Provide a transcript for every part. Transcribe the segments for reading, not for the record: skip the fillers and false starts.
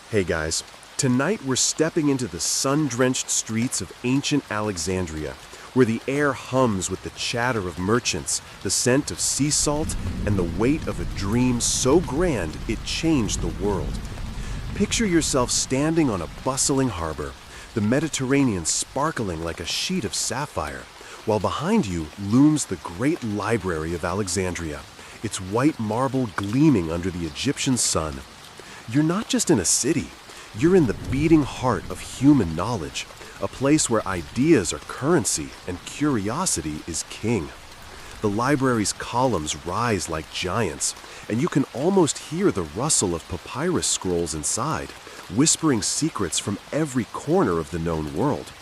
Hey guys, tonight we're stepping into the sun-drenched streets of ancient Alexandria, where the air hums with the chatter of merchants, the scent of sea salt, and the weight of a dream so grand it changed the world. Picture yourself standing on a bustling harbor, the Mediterranean sparkling like a sheet of sapphire, while behind you looms the Great Library of Alexandria, its white marble gleaming under the Egyptian sun. You're not just in a city, you're in the beating heart of human knowledge, a place where ideas are currency and curiosity is king. The library's columns rise like giants, and you can almost hear the rustle of papyrus scrolls inside, whispering secrets from every corner of the known world.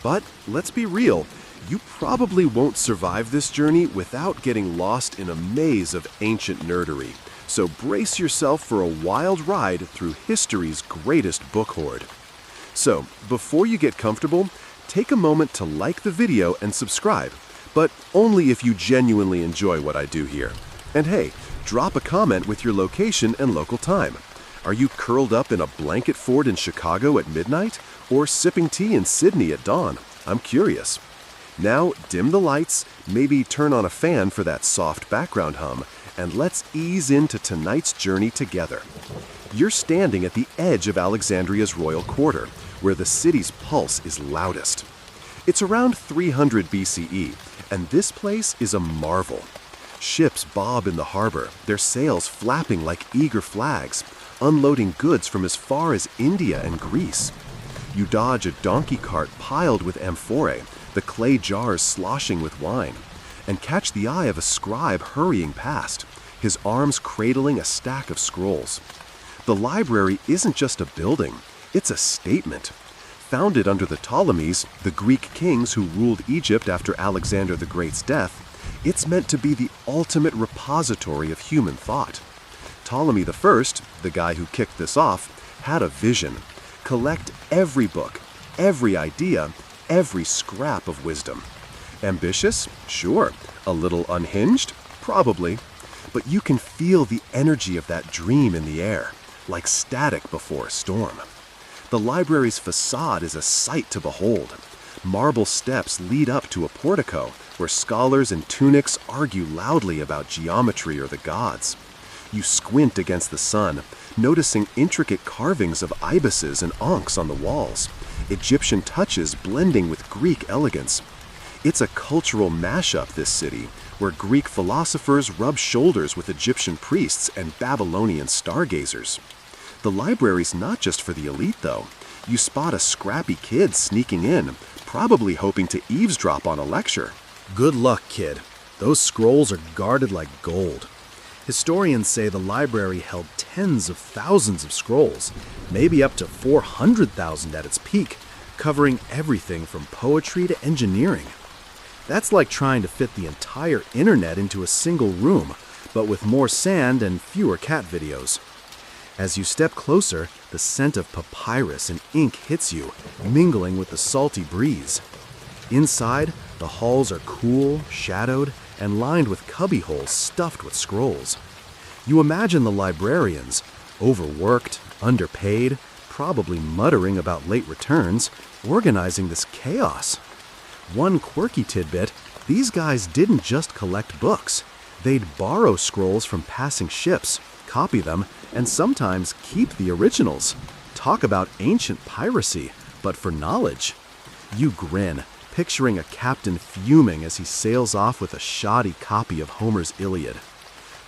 But let's be real, you probably won't survive this journey without getting lost in a maze of ancient nerdery. So brace yourself for a wild ride through history's greatest book hoard. So, before you get comfortable, take a moment to like the video and subscribe, but only if you genuinely enjoy what I do here. And hey, drop a comment with your location and local time. Are you curled up in a blanket fort in Chicago at midnight, or sipping tea in Sydney at dawn? I'm curious. Now, dim the lights, maybe turn on a fan for that soft background hum, and let's ease into tonight's journey together. You're standing at the edge of Alexandria's royal quarter, where the city's pulse is loudest. It's around 300 BCE, and this place is a marvel. Ships bob in the harbor, their sails flapping like eager flags, unloading goods from as far as India and Greece. You dodge a donkey cart piled with amphorae, the clay jars sloshing with wine, and catch the eye of a scribe hurrying past, his arms cradling a stack of scrolls. The library isn't just a building, it's a statement. Founded under the Ptolemies, the Greek kings who ruled Egypt after Alexander the Great's death, it's meant to be the ultimate repository of human thought. Ptolemy I, the guy who kicked this off, had a vision: collect every book, every idea, every scrap of wisdom. Ambitious? Sure. A little unhinged? Probably. But you can feel the energy of that dream in the air, like static before a storm. The library's facade is a sight to behold. Marble steps lead up to a portico where scholars in tunics argue loudly about geometry or the gods. You squint against the sun, noticing intricate carvings of ibises and ankhs on the walls, Egyptian touches blending with Greek elegance. It's a cultural mashup, this city, where Greek philosophers rub shoulders with Egyptian priests and Babylonian stargazers. The library's not just for the elite, though. You spot a scrappy kid sneaking in, probably hoping to eavesdrop on a lecture. Good luck, kid. Those scrolls are guarded like gold. Historians say the library held tens of thousands of scrolls, maybe up to 400,000 at its peak, covering everything from poetry to engineering. That's like trying to fit the entire internet into a single room, but with more sand and fewer cat videos. As you step closer, the scent of papyrus and ink hits you, mingling with the salty breeze. Inside, the halls are cool, shadowed, and lined with cubbyholes stuffed with scrolls. You imagine the librarians, overworked, underpaid, probably muttering about late returns, organizing this chaos. One quirky tidbit, these guys didn't just collect books. They'd borrow scrolls from passing ships, copy them, and sometimes keep the originals. Talk about ancient piracy, but for knowledge. You grin, picturing a captain fuming as he sails off with a shoddy copy of Homer's Iliad.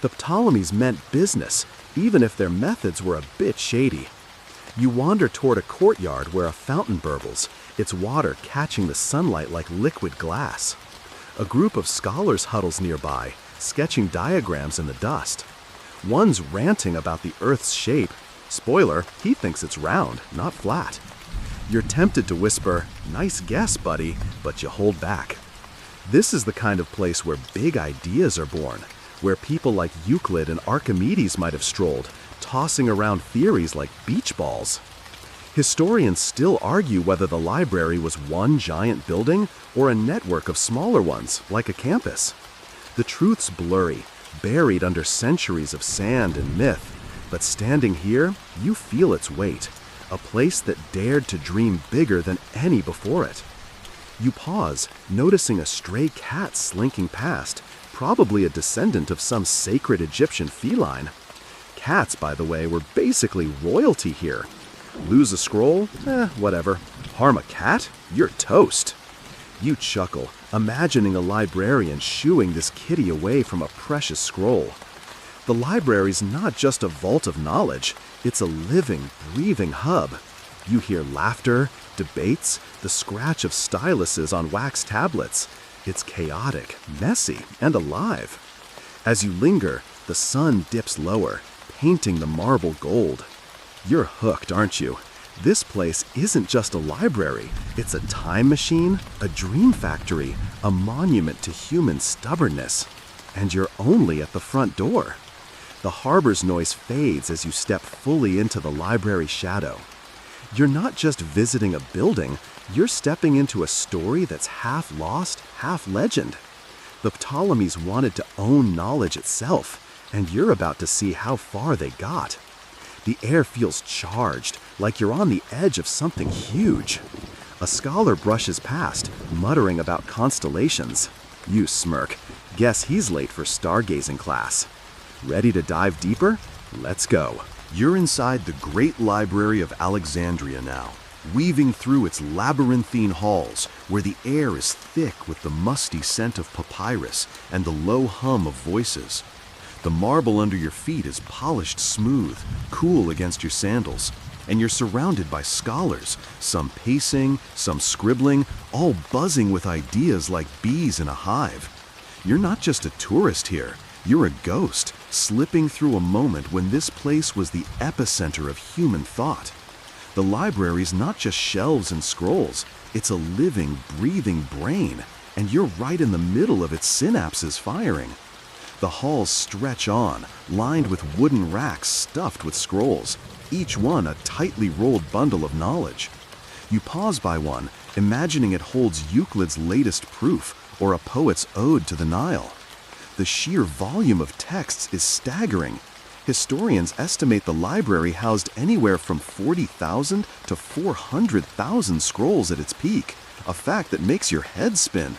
The Ptolemies meant business, even if their methods were a bit shady. You wander toward a courtyard where a fountain burbles, its water catching the sunlight like liquid glass. A group of scholars huddles nearby, sketching diagrams in the dust. One's ranting about the Earth's shape. Spoiler, he thinks it's round, not flat. You're tempted to whisper, "Nice guess, buddy," but you hold back. This is the kind of place where big ideas are born, where people like Euclid and Archimedes might have strolled, tossing around theories like beach balls. Historians still argue whether the library was one giant building or a network of smaller ones, like a campus. The truth's blurry, buried under centuries of sand and myth, But standing here, you feel its weight, a place that dared to dream bigger than any before it. You pause, noticing a stray cat slinking past, probably a descendant of some sacred Egyptian feline. Cats, by the way, were basically royalty here. Lose a scroll? Whatever. Harm a cat? You're toast. You chuckle, imagining a librarian shooing this kitty away from a precious scroll. The library's not just a vault of knowledge, it's a living, breathing hub. You hear laughter, debates, the scratch of styluses on wax tablets. It's chaotic, messy, and alive. As you linger, the sun dips lower, painting the marble gold. You're hooked, aren't you? This place isn't just a library, it's a time machine, a dream factory, a monument to human stubbornness. And you're only at the front door. The harbor's noise fades as you step fully into the library's shadow. You're not just visiting a building, you're stepping into a story that's half lost, half legend. The Ptolemies wanted to own knowledge itself, and you're about to see how far they got. The air feels charged, like you're on the edge of something huge. A scholar brushes past, muttering about constellations. You smirk. Guess he's late for stargazing class. Ready to dive deeper? Let's go. You're inside the Great Library of Alexandria now, weaving through its labyrinthine halls where the air is thick with the musty scent of papyrus and the low hum of voices. The marble under your feet is polished smooth, cool against your sandals, and you're surrounded by scholars, some pacing, some scribbling, all buzzing with ideas like bees in a hive. You're not just a tourist here, you're a ghost, slipping through a moment when this place was the epicenter of human thought. The library's not just shelves and scrolls, it's a living, breathing brain, and you're right in the middle of its synapses firing. The halls stretch on, lined with wooden racks stuffed with scrolls, each one a tightly rolled bundle of knowledge. You pause by one, imagining it holds Euclid's latest proof or a poet's ode to the Nile. The sheer volume of texts is staggering. Historians estimate the library housed anywhere from 40,000 to 400,000 scrolls at its peak, a fact that makes your head spin.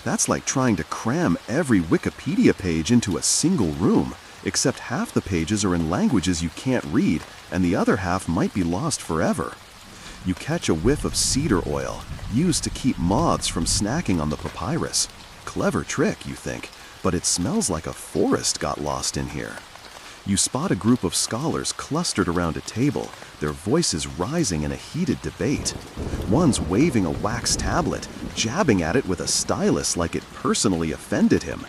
That's like trying to cram every Wikipedia page into a single room, except half the pages are in languages you can't read, and the other half might be lost forever. You catch a whiff of cedar oil, used to keep moths from snacking on the papyrus. Clever trick, you think, but it smells like a forest got lost in here. You spot a group of scholars clustered around a table, their voices rising in a heated debate. One's waving a wax tablet, jabbing at it with a stylus like it personally offended him.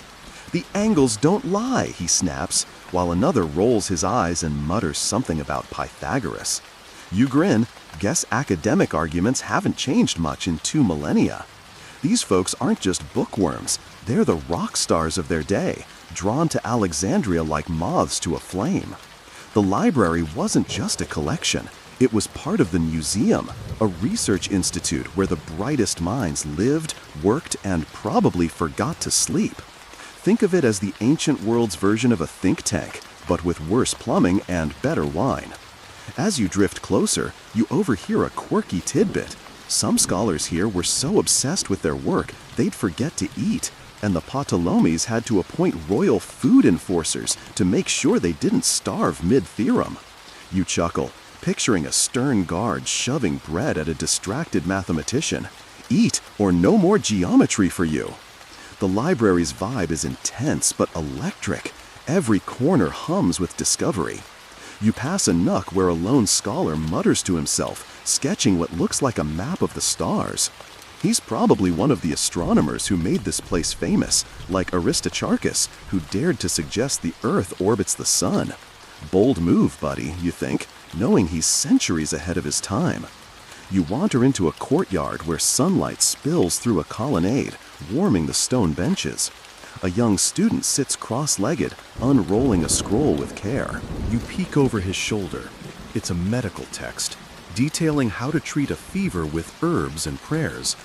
"The angles don't lie," he snaps, while another rolls his eyes and mutters something about Pythagoras. You grin, guess academic arguments haven't changed much in 2 millennia. These folks aren't just bookworms, they're the rock stars of their day, drawn to Alexandria like moths to a flame. The library wasn't just a collection, it was part of the museum, a research institute where the brightest minds lived, worked, and probably forgot to sleep. Think of it as the ancient world's version of a think tank, but with worse plumbing and better wine. As you drift closer, you overhear a quirky tidbit. Some scholars here were so obsessed with their work, they'd forget to eat, and the Ptolemies had to appoint royal food enforcers to make sure they didn't starve mid-theorem. You chuckle, picturing a stern guard shoving bread at a distracted mathematician. Eat, or no more geometry for you. The library's vibe is intense but electric. Every corner hums with discovery. You pass a nook where a lone scholar mutters to himself, sketching what looks like a map of the stars. He's probably one of the astronomers who made this place famous, like Aristarchus, who dared to suggest the Earth orbits the sun. Bold move, buddy, you think, knowing he's centuries ahead of his time. You wander into a courtyard where sunlight spills through a colonnade, warming the stone benches. A young student sits cross-legged, unrolling a scroll with care. You peek over his shoulder. It's a medical text, detailing how to treat a fever with herbs and prayers.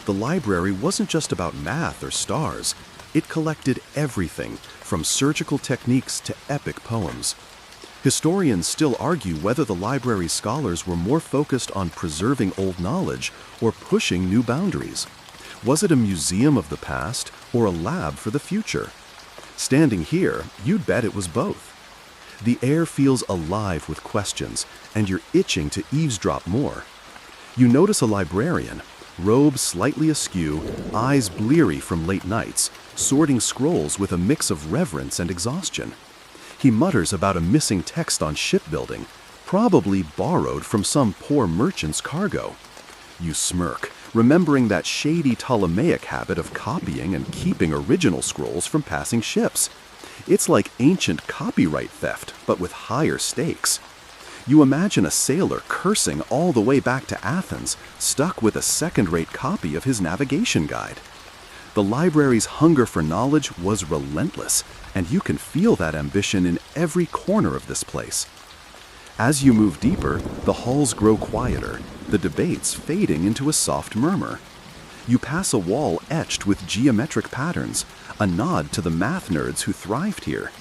The library wasn't just about math or stars. It collected everything, from surgical techniques to epic poems. Historians still argue whether the library's scholars were more focused on preserving old knowledge or pushing new boundaries. Was it a museum of the past or a lab for the future? Standing here, you'd bet it was both. The air feels alive with questions, and you're itching to eavesdrop more. You notice a librarian, robe slightly askew, eyes bleary from late nights, sorting scrolls with a mix of reverence and exhaustion. He mutters about a missing text on shipbuilding, probably borrowed from some poor merchant's cargo. You smirk, remembering that shady Ptolemaic habit of copying and keeping original scrolls from passing ships. It's like ancient copyright theft, but with higher stakes. You imagine a sailor cursing all the way back to Athens, stuck with a second-rate copy of his navigation guide. The library's hunger for knowledge was relentless, and you can feel that ambition in every corner of this place. As you move deeper, the halls grow quieter, the debates fading into a soft murmur. You pass a wall etched with geometric patterns, a nod to the math nerds who thrived here.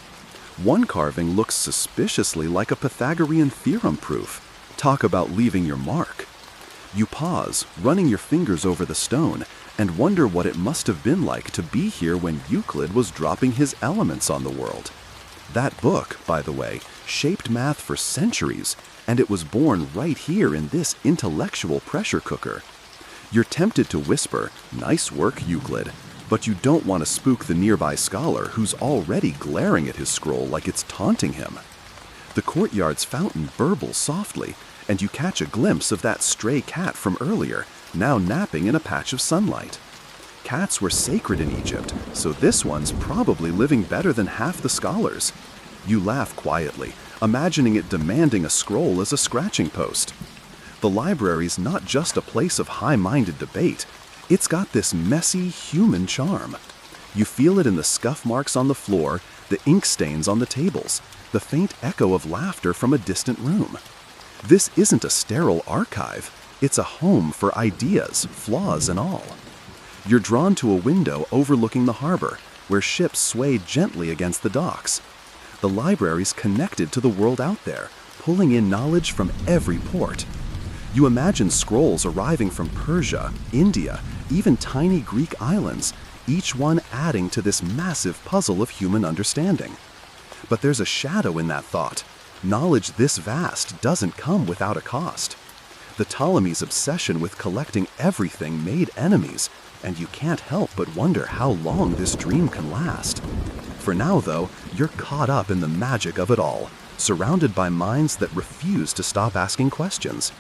One carving looks suspiciously like a Pythagorean theorem proof. Talk about leaving your mark. You pause, running your fingers over the stone, and wonder what it must have been like to be here when Euclid was dropping his elements on the world. That book, by the way, shaped math for centuries, and it was born right here in this intellectual pressure cooker. You're tempted to whisper, "Nice work, Euclid," but you don't want to spook the nearby scholar who's already glaring at his scroll like it's taunting him. The courtyard's fountain burbles softly, and you catch a glimpse of that stray cat from earlier, now napping in a patch of sunlight. Cats were sacred in Egypt, so this one's probably living better than half the scholars. You laugh quietly, imagining it demanding a scroll as a scratching post. The library's not just a place of high-minded debate, it's got this messy, human charm. You feel it in the scuff marks on the floor, the ink stains on the tables, the faint echo of laughter from a distant room. This isn't a sterile archive, it's a home for ideas, flaws and all. You're drawn to a window overlooking the harbor, where ships sway gently against the docks. The library's connected to the world out there, pulling in knowledge from every port. You imagine scrolls arriving from Persia, India, even tiny Greek islands, each one adding to this massive puzzle of human understanding. But there's a shadow in that thought. Knowledge this vast doesn't come without a cost. The Ptolemies' obsession with collecting everything made enemies, and you can't help but wonder how long this dream can last. For now, though, you're caught up in the magic of it all, surrounded by minds that refuse to stop asking questions.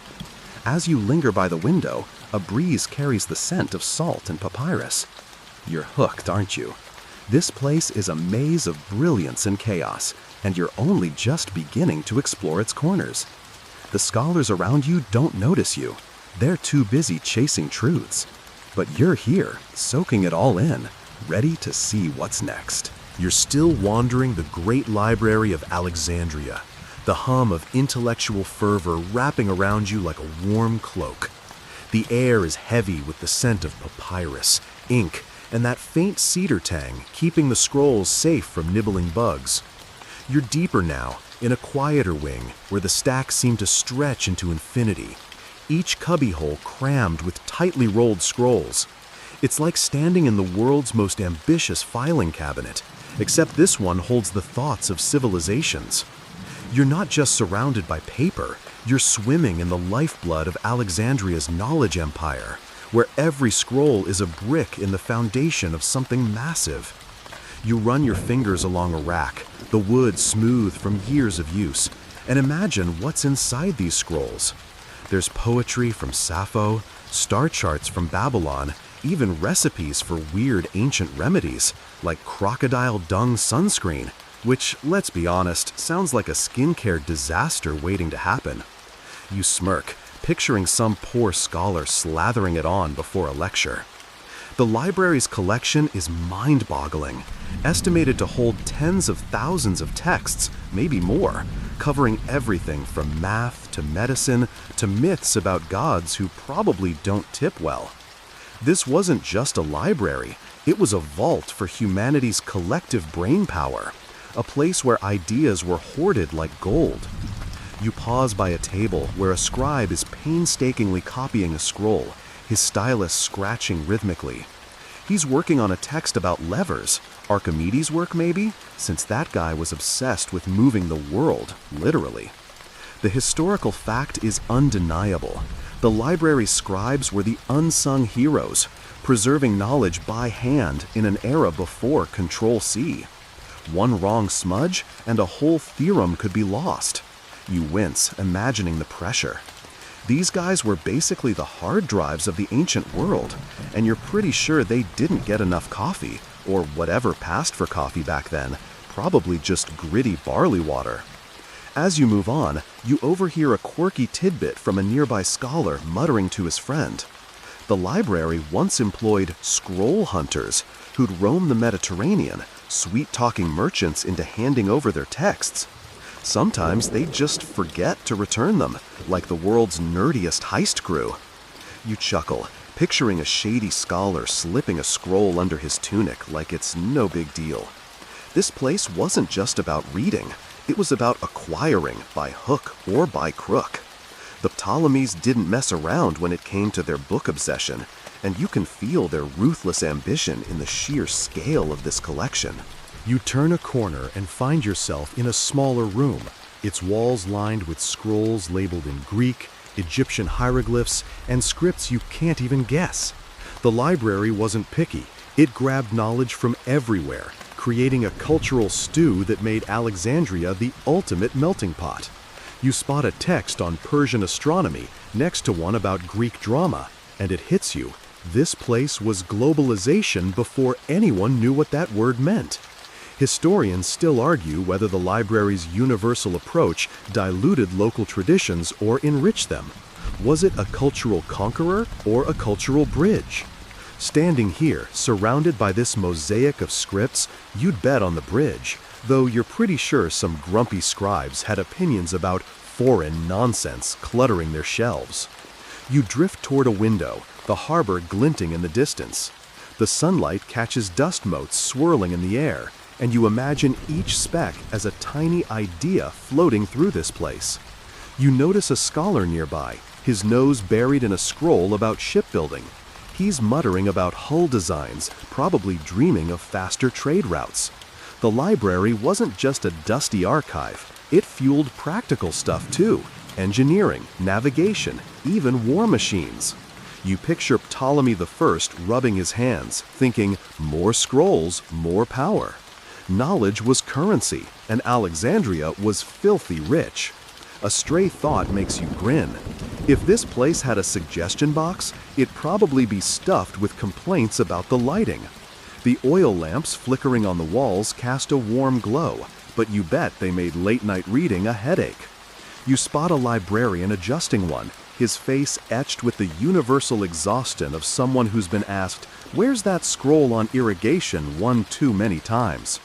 As you linger by the window, a breeze carries the scent of salt and papyrus. You're hooked, aren't you? This place is a maze of brilliance and chaos, and you're only just beginning to explore its corners. The scholars around you don't notice you. They're too busy chasing truths. But you're here, soaking it all in, ready to see what's next. You're still wandering the Great Library of Alexandria, the hum of intellectual fervor wrapping around you like a warm cloak. The air is heavy with the scent of papyrus, ink, and that faint cedar tang, keeping the scrolls safe from nibbling bugs. You're deeper now, in a quieter wing, where the stacks seem to stretch into infinity, each cubbyhole crammed with tightly rolled scrolls. It's like standing in the world's most ambitious filing cabinet, except this one holds the thoughts of civilizations. You're not just surrounded by paper, you're swimming in the lifeblood of Alexandria's knowledge empire, where every scroll is a brick in the foundation of something massive. You run your fingers along a rack, the wood smooth from years of use, and imagine what's inside these scrolls. There's poetry from Sappho, star charts from Babylon, even recipes for weird ancient remedies, like crocodile dung sunscreen, which, let's be honest, sounds like a skincare disaster waiting to happen. You smirk, picturing some poor scholar slathering it on before a lecture. The library's collection is mind-boggling, estimated to hold tens of thousands of texts, maybe more, covering everything from math to medicine to myths about gods who probably don't tip well. This wasn't just a library, it was a vault for humanity's collective brain power, a place where ideas were hoarded like gold. You pause by a table where a scribe is painstakingly copying a scroll, his stylus scratching rhythmically. He's working on a text about levers, Archimedes' work maybe, since that guy was obsessed with moving the world, literally. The historical fact is undeniable. The library's scribes were the unsung heroes, preserving knowledge by hand in an era before Control-C. One wrong smudge, and a whole theorem could be lost. You wince, imagining the pressure. These guys were basically the hard drives of the ancient world, and you're pretty sure they didn't get enough coffee, or whatever passed for coffee back then, probably just gritty barley water. As you move on, you overhear a quirky tidbit from a nearby scholar muttering to his friend. The library once employed scroll hunters who'd roam the Mediterranean, sweet-talking merchants into handing over their texts. Sometimes they'd just forget to return them, like the world's nerdiest heist crew. You chuckle, picturing a shady scholar slipping a scroll under his tunic like it's no big deal. This place wasn't just about reading, it was about acquiring by hook or by crook. The Ptolemies didn't mess around when it came to their book obsession, and you can feel their ruthless ambition in the sheer scale of this collection. You turn a corner and find yourself in a smaller room, its walls lined with scrolls labeled in Greek, Egyptian hieroglyphs, and scripts you can't even guess. The library wasn't picky. It grabbed knowledge from everywhere, creating a cultural stew that made Alexandria the ultimate melting pot. You spot a text on Persian astronomy next to one about Greek drama, and it hits you. This place was globalization before anyone knew what that word meant. Historians still argue whether the library's universal approach diluted local traditions or enriched them. Was it a cultural conqueror or a cultural bridge? Standing here, surrounded by this mosaic of scripts, you'd bet on the bridge, though you're pretty sure some grumpy scribes had opinions about foreign nonsense cluttering their shelves. You drift toward a window, the harbor glinting in the distance. The sunlight catches dust motes swirling in the air, and you imagine each speck as a tiny idea floating through this place. You notice a scholar nearby, his nose buried in a scroll about shipbuilding. He's muttering about hull designs, probably dreaming of faster trade routes. The library wasn't just a dusty archive, it fueled practical stuff too: engineering, navigation, even war machines. You picture Ptolemy I rubbing his hands, thinking, more scrolls, more power. Knowledge was currency, and Alexandria was filthy rich. A stray thought makes you grin. If this place had a suggestion box, it'd probably be stuffed with complaints about the lighting. The oil lamps flickering on the walls cast a warm glow, but you bet they made late-night reading a headache. You spot a librarian adjusting one, his face etched with the universal exhaustion of someone who's been asked, "Where's that scroll on irrigation?" one too many times.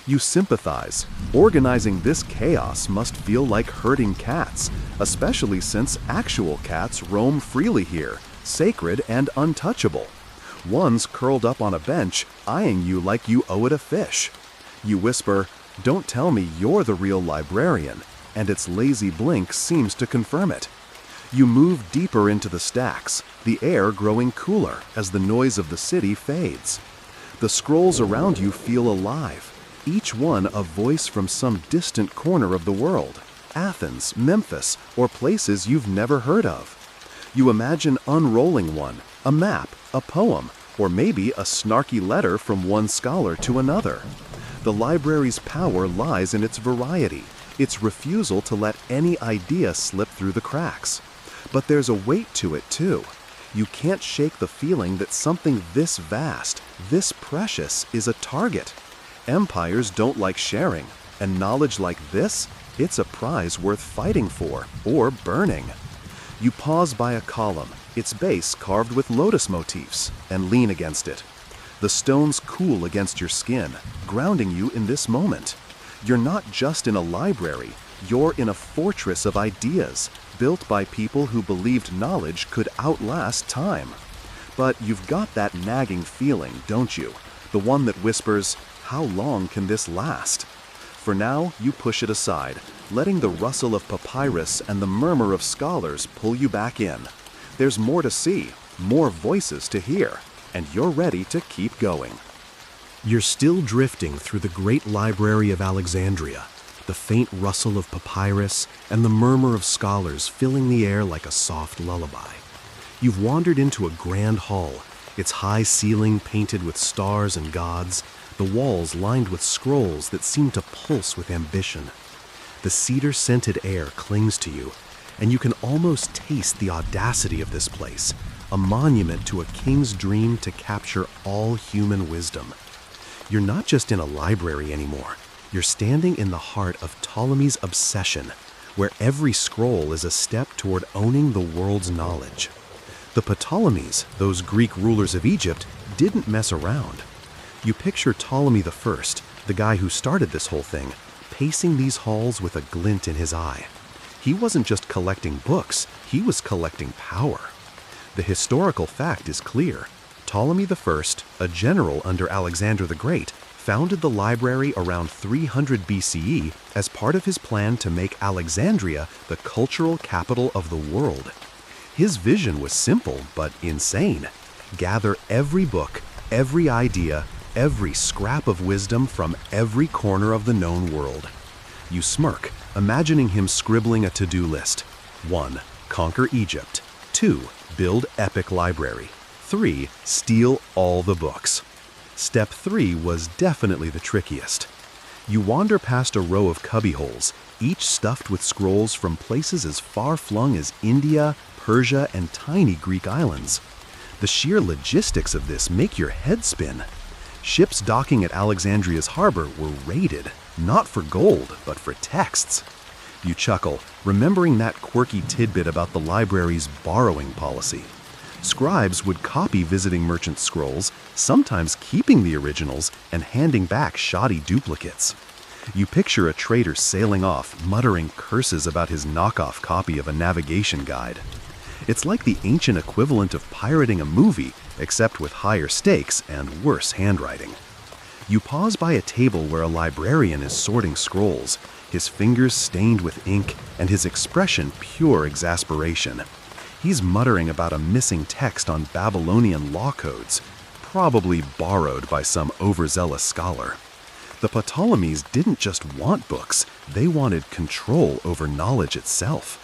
You sympathize. Organizing this chaos must feel like herding cats, especially since actual cats roam freely here, sacred and untouchable. One's curled up on a bench, eyeing you like you owe it a fish. You whisper, "Don't tell me you're the real librarian," and its lazy blink seems to confirm it. You move deeper into the stacks, the air growing cooler as the noise of the city fades. The scrolls around you feel alive, each one a voice from some distant corner of the world, Athens, Memphis, or places you've never heard of. You imagine unrolling one, a map, a poem, or maybe a snarky letter from one scholar to another. The library's power lies in its variety, its refusal to let any idea slip through the cracks. But there's a weight to it too. You can't shake the feeling that something this vast, this precious, is a target. Empires don't like sharing, and knowledge like this, it's a prize worth fighting for, or burning. You pause by a column, its base carved with lotus motifs, and lean against it. The stones cool against your skin, grounding you in this moment. You're not just in a library, you're in a fortress of ideas, built by people who believed knowledge could outlast time. But you've got that nagging feeling, don't you? The one that whispers, "How long can this last?" For now, you push it aside, letting the rustle of papyrus and the murmur of scholars pull you back in. There's more to see, more voices to hear, and you're ready to keep going. You're still drifting through the Great Library of Alexandria, the faint rustle of papyrus and the murmur of scholars filling the air like a soft lullaby. You've wandered into a grand hall, its high ceiling painted with stars and gods, the walls lined with scrolls that seem to pulse with ambition. The cedar-scented air clings to you, and you can almost taste the audacity of this place, a monument to a king's dream to capture all human wisdom. You're not just in a library anymore. You're standing in the heart of Ptolemy's obsession, where every scroll is a step toward owning the world's knowledge. The Ptolemies, those Greek rulers of Egypt, didn't mess around. You picture Ptolemy I, the guy who started this whole thing, pacing these halls with a glint in his eye. He wasn't just collecting books, he was collecting power. The historical fact is clear. Ptolemy I, a general under Alexander the Great, founded the library around 300 BCE as part of his plan to make Alexandria the cultural capital of the world. His vision was simple but insane. Gather every book, every idea, every scrap of wisdom from every corner of the known world. You smirk, imagining him scribbling a to-do list. 1. Conquer Egypt. 2. Build epic library. 3. Steal all the books. Step 3 was definitely the trickiest. You wander past a row of cubbyholes, each stuffed with scrolls from places as far-flung as India, Persia, and tiny Greek islands. The sheer logistics of this make your head spin. Ships docking at Alexandria's harbor were raided, not for gold, but for texts. You chuckle, remembering that quirky tidbit about the library's borrowing policy. Scribes would copy visiting merchant scrolls, sometimes keeping the originals and handing back shoddy duplicates. You picture a trader sailing off, muttering curses about his knockoff copy of a navigation guide. It's like the ancient equivalent of pirating a movie, except with higher stakes and worse handwriting. You pause by a table where a librarian is sorting scrolls, his fingers stained with ink and his expression pure exasperation. He's muttering about a missing text on Babylonian law codes, probably borrowed by some overzealous scholar. The Ptolemies didn't just want books, they wanted control over knowledge itself.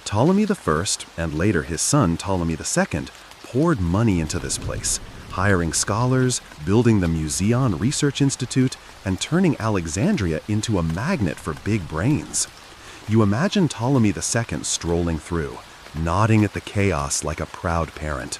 Ptolemy I, and later his son Ptolemy II, poured money into this place, hiring scholars, building the Museon Research Institute, and turning Alexandria into a magnet for big brains. You imagine Ptolemy II strolling through, nodding at the chaos like a proud parent.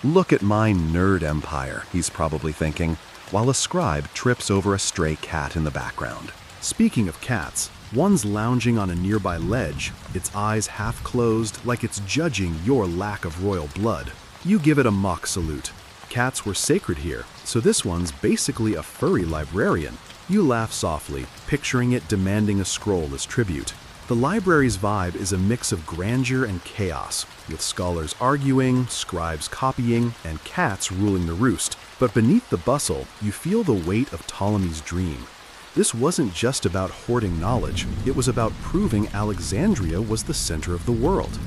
Look at my nerd empire, he's probably thinking, while a scribe trips over a stray cat in the background. Speaking of cats, one's lounging on a nearby ledge, its eyes half closed like it's judging your lack of royal blood. You give it a mock salute. Cats were sacred here, so this one's basically a furry librarian. You laugh softly, picturing it demanding a scroll as tribute. The library's vibe is a mix of grandeur and chaos, with scholars arguing, scribes copying, and cats ruling the roost. But beneath the bustle, you feel the weight of Ptolemy's dream. This wasn't just about hoarding knowledge, it was about proving Alexandria was the center of the world.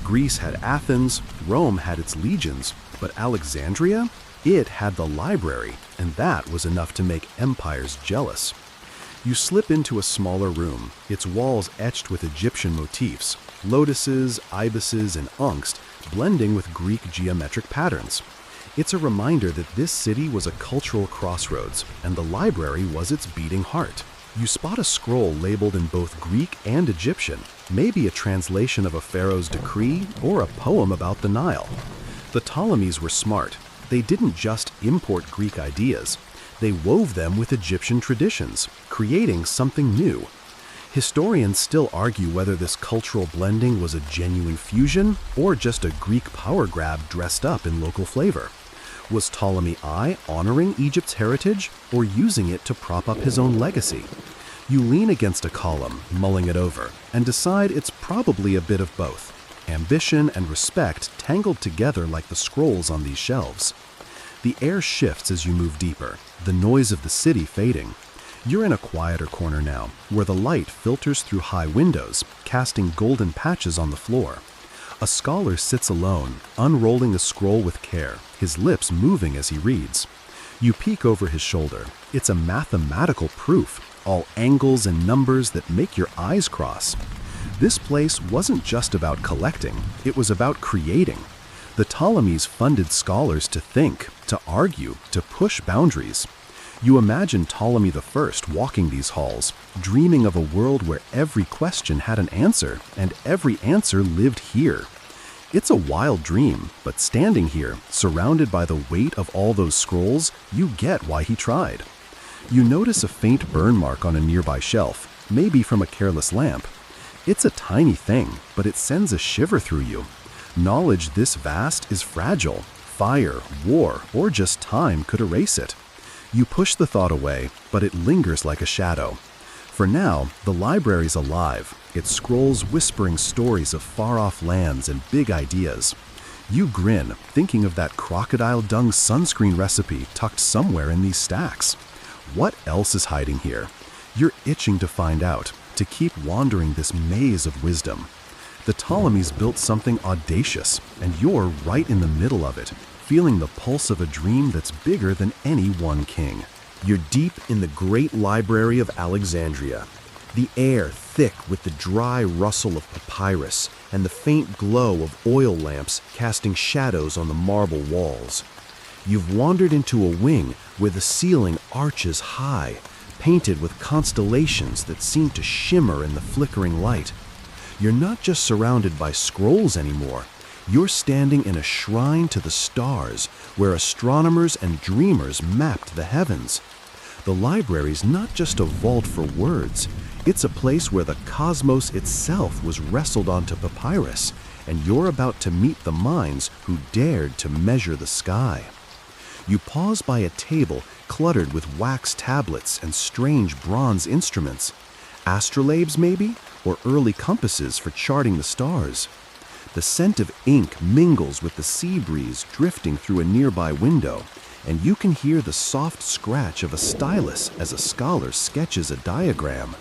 Greece had Athens, Rome had its legions, but Alexandria? It had the library, and that was enough to make empires jealous. You slip into a smaller room, its walls etched with Egyptian motifs, lotuses, ibises, and ungst, blending with Greek geometric patterns. It's a reminder that this city was a cultural crossroads, and the library was its beating heart. You spot a scroll labeled in both Greek and Egyptian, maybe a translation of a pharaoh's decree or a poem about the Nile. The Ptolemies were smart. They didn't just import Greek ideas. They wove them with Egyptian traditions, creating something new. Historians still argue whether this cultural blending was a genuine fusion or just a Greek power grab dressed up in local flavor. Was Ptolemy I honoring Egypt's heritage or using it to prop up his own legacy? You lean against a column, mulling it over, and decide it's probably a bit of both. Ambition and respect tangled together like the scrolls on these shelves. The air shifts as you move deeper, the noise of the city fading. You're in a quieter corner now, where the light filters through high windows, casting golden patches on the floor. A scholar sits alone, unrolling a scroll with care, his lips moving as he reads. You peek over his shoulder. It's a mathematical proof, all angles and numbers that make your eyes cross. This place wasn't just about collecting, it was about creating. The Ptolemies funded scholars to think, to argue, to push boundaries. You imagine Ptolemy I walking these halls, dreaming of a world where every question had an answer, and every answer lived here. It's a wild dream, but standing here, surrounded by the weight of all those scrolls, you get why he tried. You notice a faint burn mark on a nearby shelf, maybe from a careless lamp. It's a tiny thing, but it sends a shiver through you. Knowledge this vast is fragile. Fire, war, or just time could erase it. You push the thought away, but it lingers like a shadow. For now, the library's alive, its scrolls whispering stories of far-off lands and big ideas. You grin, thinking of that crocodile dung sunscreen recipe tucked somewhere in these stacks. What else is hiding here? You're itching to find out, to keep wandering this maze of wisdom. The Ptolemies built something audacious, and you're right in the middle of it, feeling the pulse of a dream that's bigger than any one king. You're deep in the Great Library of Alexandria. The air thick with the dry rustle of papyrus and the faint glow of oil lamps casting shadows on the marble walls. You've wandered into a wing where the ceiling arches high, painted with constellations that seem to shimmer in the flickering light. You're not just surrounded by scrolls anymore. You're standing in a shrine to the stars, where astronomers and dreamers mapped the heavens. The library's not just a vault for words, it's a place where the cosmos itself was wrestled onto papyrus, and you're about to meet the minds who dared to measure the sky. You pause by a table cluttered with wax tablets and strange bronze instruments. Astrolabes, maybe? Or early compasses for charting the stars. The scent of ink mingles with the sea breeze drifting through a nearby window, and you can hear the soft scratch of a stylus as a scholar sketches a diagram.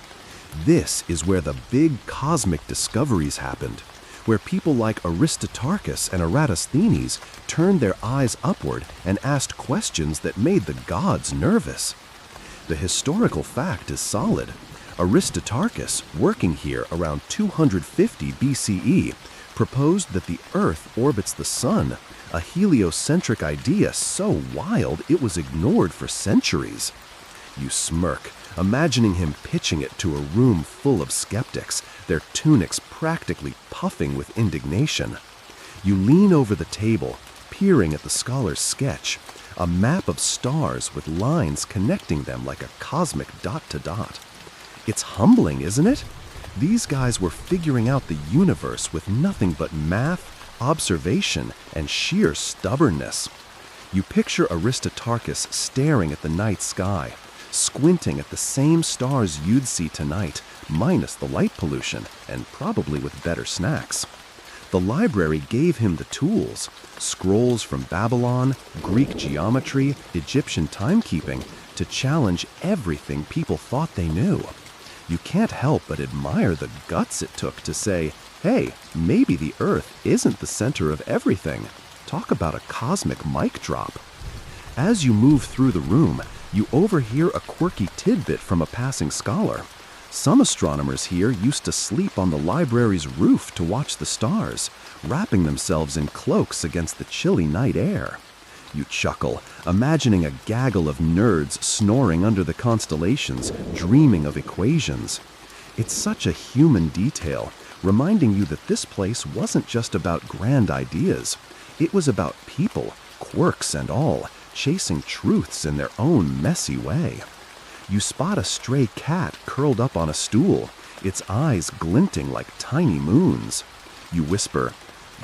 This is where the big cosmic discoveries happened, where people like Aristarchus and Eratosthenes turned their eyes upward and asked questions that made the gods nervous. The historical fact is solid. Aristarchus, working here around 250 BCE, proposed that the Earth orbits the Sun, a heliocentric idea so wild it was ignored for centuries. You smirk, imagining him pitching it to a room full of skeptics, their tunics practically puffing with indignation. You lean over the table, peering at the scholar's sketch, a map of stars with lines connecting them like a cosmic dot-to-dot. It's humbling, isn't it? These guys were figuring out the universe with nothing but math, observation, and sheer stubbornness. You picture Aristarchus staring at the night sky, squinting at the same stars you'd see tonight, minus the light pollution, and probably with better snacks. The library gave him the tools: scrolls from Babylon, Greek geometry, Egyptian timekeeping, to challenge everything people thought they knew. You can't help but admire the guts it took to say, hey, maybe the Earth isn't the center of everything. Talk about a cosmic mic drop. As you move through the room, you overhear a quirky tidbit from a passing scholar. Some astronomers here used to sleep on the library's roof to watch the stars, wrapping themselves in cloaks against the chilly night air. You chuckle, imagining a gaggle of nerds snoring under the constellations, dreaming of equations. It's such a human detail, reminding you that this place wasn't just about grand ideas. It was about people, quirks and all, chasing truths in their own messy way. You spot a stray cat curled up on a stool, its eyes glinting like tiny moons. You whisper,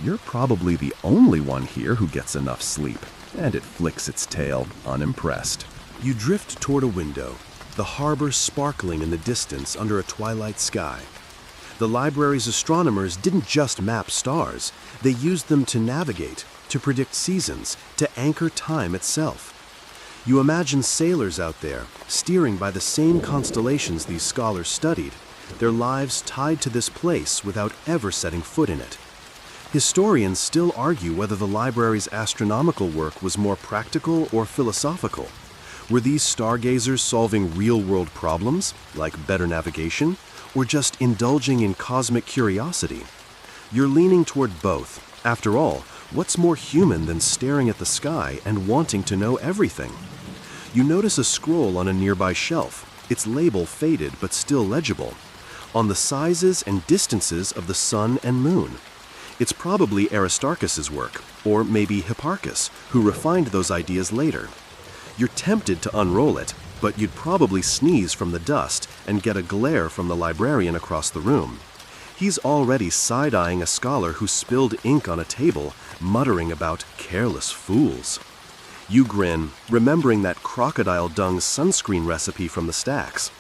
"You're probably the only one here who gets enough sleep," and it flicks its tail, unimpressed. You drift toward a window, the harbor sparkling in the distance under a twilight sky. The library's astronomers didn't just map stars, they used them to navigate, to predict seasons, to anchor time itself. You imagine sailors out there, steering by the same constellations these scholars studied, their lives tied to this place without ever setting foot in it. Historians still argue whether the library's astronomical work was more practical or philosophical. Were these stargazers solving real-world problems, like better navigation, or just indulging in cosmic curiosity? You're leaning toward both. After all, what's more human than staring at the sky and wanting to know everything? You notice a scroll on a nearby shelf, its label faded but still legible, on the sizes and distances of the sun and moon. It's probably Aristarchus's work, or maybe Hipparchus, who refined those ideas later. You're tempted to unroll it, but you'd probably sneeze from the dust and get a glare from the librarian across the room. He's already side-eyeing a scholar who spilled ink on a table, muttering about careless fools. You grin, remembering that crocodile dung sunscreen recipe from the stacks.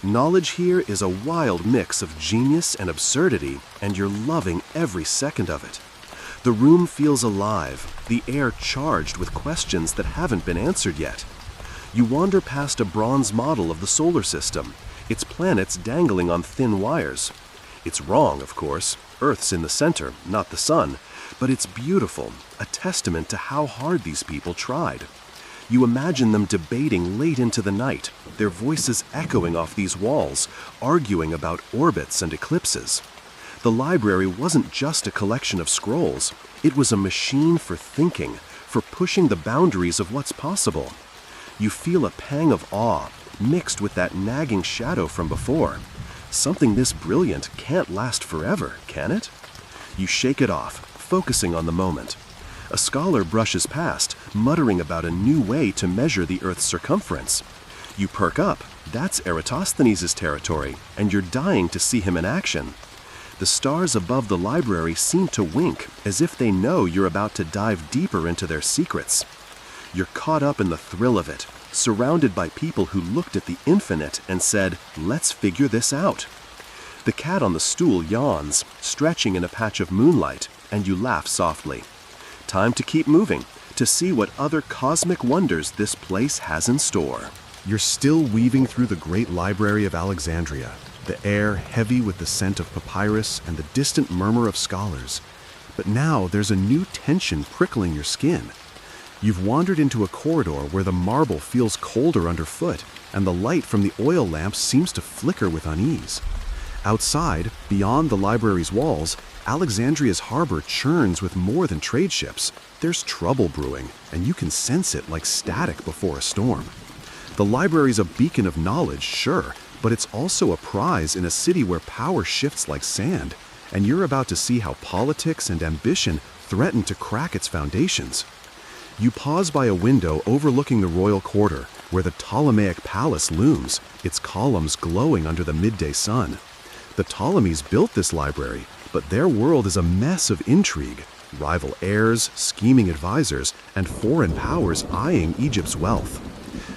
Knowledge here is a wild mix of genius and absurdity, and you're loving every second of it. The room feels alive, the air charged with questions that haven't been answered yet. You wander past a bronze model of the solar system, its planets dangling on thin wires. It's wrong, of course. Earth's in the center, not the sun, but it's beautiful, a testament to how hard these people tried. You imagine them debating late into the night, their voices echoing off these walls, arguing about orbits and eclipses. The library wasn't just a collection of scrolls, it was a machine for thinking, for pushing the boundaries of what's possible. You feel a pang of awe, mixed with that nagging shadow from before. Something this brilliant can't last forever, can it? You shake it off, focusing on the moment. A scholar brushes past, muttering about a new way to measure the Earth's circumference. You perk up, that's Eratosthenes' territory, and you're dying to see him in action. The stars above the library seem to wink, as if they know you're about to dive deeper into their secrets. You're caught up in the thrill of it, surrounded by people who looked at the infinite and said, "Let's figure this out." The cat on the stool yawns, stretching in a patch of moonlight, and you laugh softly. Time to keep moving, to see what other cosmic wonders this place has in store. You're still weaving through the Great Library of Alexandria, the air heavy with the scent of papyrus and the distant murmur of scholars. But now there's a new tension prickling your skin. You've wandered into a corridor where the marble feels colder underfoot, and the light from the oil lamps seems to flicker with unease. Outside, beyond the library's walls, Alexandria's harbor churns with more than trade ships. There's trouble brewing, and you can sense it like static before a storm. The library's a beacon of knowledge, sure, but it's also a prize in a city where power shifts like sand, and you're about to see how politics and ambition threaten to crack its foundations. You pause by a window overlooking the royal quarter, where the Ptolemaic palace looms, its columns glowing under the midday sun. The Ptolemies built this library, but their world is a mess of intrigue, rival heirs, scheming advisors, and foreign powers eyeing Egypt's wealth.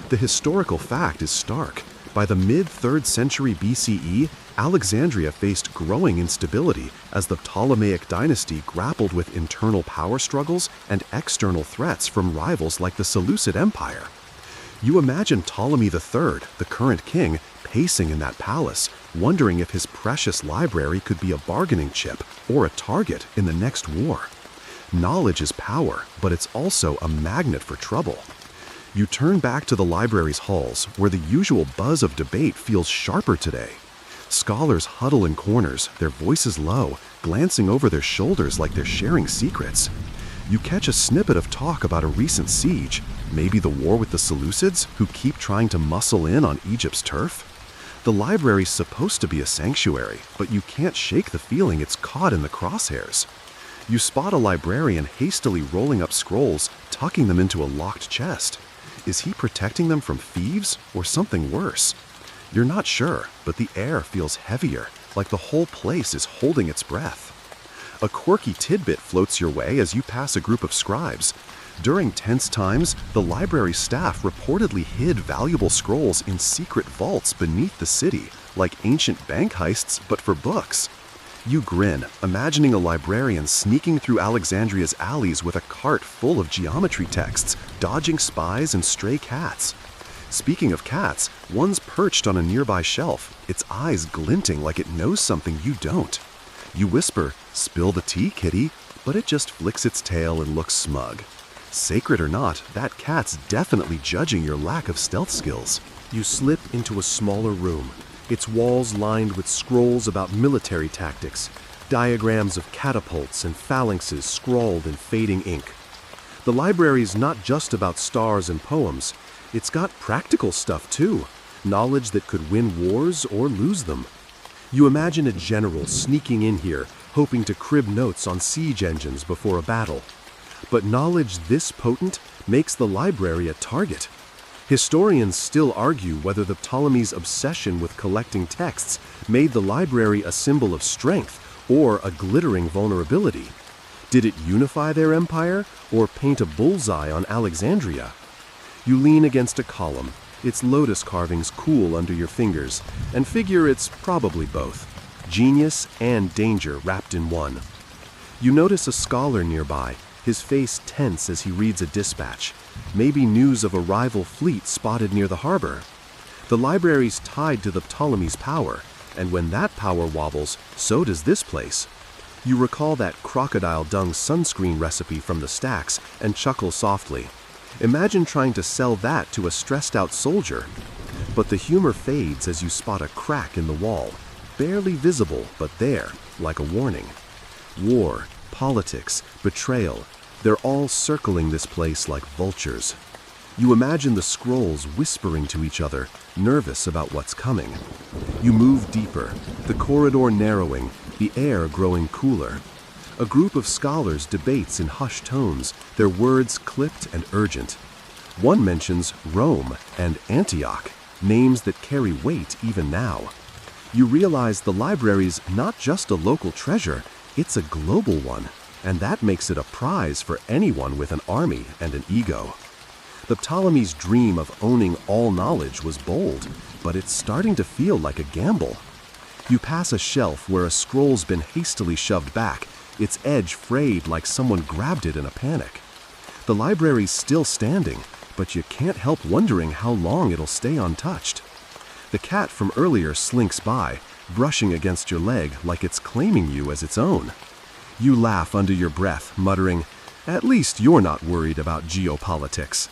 The historical fact is stark. By the mid-3rd century BCE, Alexandria faced growing instability as the Ptolemaic dynasty grappled with internal power struggles and external threats from rivals like the Seleucid Empire. You imagine Ptolemy III, the current king, pacing in that palace, wondering if his precious library could be a bargaining chip or a target in the next war. Knowledge is power, but it's also a magnet for trouble. You turn back to the library's halls, where the usual buzz of debate feels sharper today. Scholars huddle in corners, their voices low, glancing over their shoulders like they're sharing secrets. You catch a snippet of talk about a recent siege, maybe the war with the Seleucids, who keep trying to muscle in on Egypt's turf. The library's supposed to be a sanctuary, but you can't shake the feeling it's caught in the crosshairs. You spot a librarian hastily rolling up scrolls, tucking them into a locked chest. Is he protecting them from thieves or something worse? You're not sure, but the air feels heavier, like the whole place is holding its breath. A quirky tidbit floats your way as you pass a group of scribes. During tense times, the library staff reportedly hid valuable scrolls in secret vaults beneath the city, like ancient bank heists but for books. You grin, imagining a librarian sneaking through Alexandria's alleys with a cart full of geometry texts, dodging spies and stray cats. Speaking of cats, one's perched on a nearby shelf, its eyes glinting like it knows something you don't. You whisper, "Spill the tea, kitty," but it just flicks its tail and looks smug. Sacred or not, that cat's definitely judging your lack of stealth skills. You slip into a smaller room, its walls lined with scrolls about military tactics, diagrams of catapults and phalanxes scrawled in fading ink. The library's not just about stars and poems, it's got practical stuff too, knowledge that could win wars or lose them. You imagine a general sneaking in here, hoping to crib notes on siege engines before a battle. But knowledge this potent makes the library a target. Historians still argue whether the Ptolemies' obsession with collecting texts made the library a symbol of strength or a glittering vulnerability. Did it unify their empire or paint a bullseye on Alexandria? You lean against a column, its lotus carvings cool under your fingers, and figure it's probably both, genius and danger wrapped in one. You notice a scholar nearby, his face tense as he reads a dispatch, maybe news of a rival fleet spotted near the harbor. The library's tied to the Ptolemies' power, and when that power wobbles, so does this place. You recall that crocodile dung sunscreen recipe from the stacks and chuckle softly. Imagine trying to sell that to a stressed-out soldier. But the humor fades as you spot a crack in the wall, barely visible but there, like a warning. War, politics, betrayal, they're all circling this place like vultures. You imagine the scrolls whispering to each other, nervous about what's coming. You move deeper, the corridor narrowing, the air growing cooler. A group of scholars debates in hushed tones, their words clipped and urgent. One mentions Rome and Antioch, names that carry weight even now. You realize the library's not just a local treasure, it's a global one, and that makes it a prize for anyone with an army and an ego. The Ptolemies' dream of owning all knowledge was bold, but it's starting to feel like a gamble. You pass a shelf where a scroll's been hastily shoved back, its edge frayed like someone grabbed it in a panic. The library's still standing, but you can't help wondering how long it'll stay untouched. The cat from earlier slinks by, brushing against your leg like it's claiming you as its own. You laugh under your breath, muttering, "At least you're not worried about geopolitics."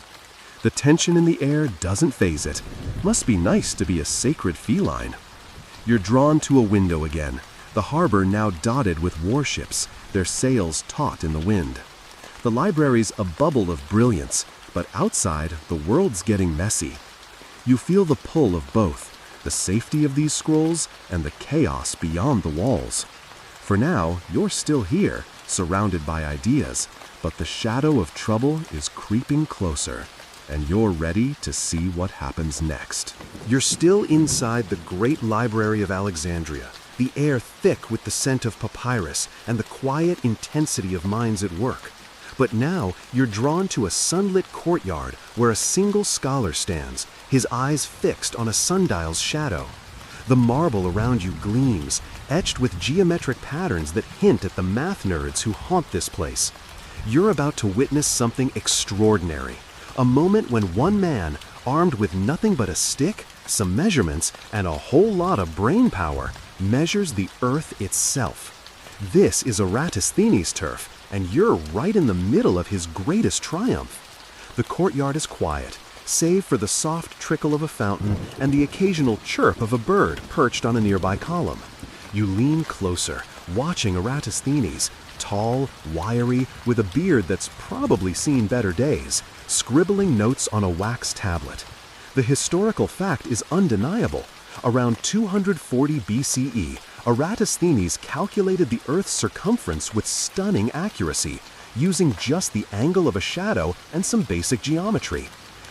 The tension in the air doesn't faze it. Must be nice to be a sacred feline. You're drawn to a window again, the harbor now dotted with warships, their sails taut in the wind. The library's a bubble of brilliance, but outside, the world's getting messy. You feel the pull of both, the safety of these scrolls and the chaos beyond the walls. For now, you're still here, surrounded by ideas, but the shadow of trouble is creeping closer, and you're ready to see what happens next. You're still inside the Great Library of Alexandria, the air thick with the scent of papyrus and the quiet intensity of minds at work. But now you're drawn to a sunlit courtyard where a single scholar stands, his eyes fixed on a sundial's shadow. The marble around you gleams, etched with geometric patterns that hint at the math nerds who haunt this place. You're about to witness something extraordinary, a moment when one man, armed with nothing but a stick, some measurements, and a whole lot of brain power, measures the earth itself. This is Eratosthenes' turf, and you're right in the middle of his greatest triumph. The courtyard is quiet, save for the soft trickle of a fountain and the occasional chirp of a bird perched on a nearby column. You lean closer, watching Eratosthenes, tall, wiry, with a beard that's probably seen better days, scribbling notes on a wax tablet. The historical fact is undeniable. Around 240 BCE, Eratosthenes calculated the Earth's circumference with stunning accuracy, using just the angle of a shadow and some basic geometry.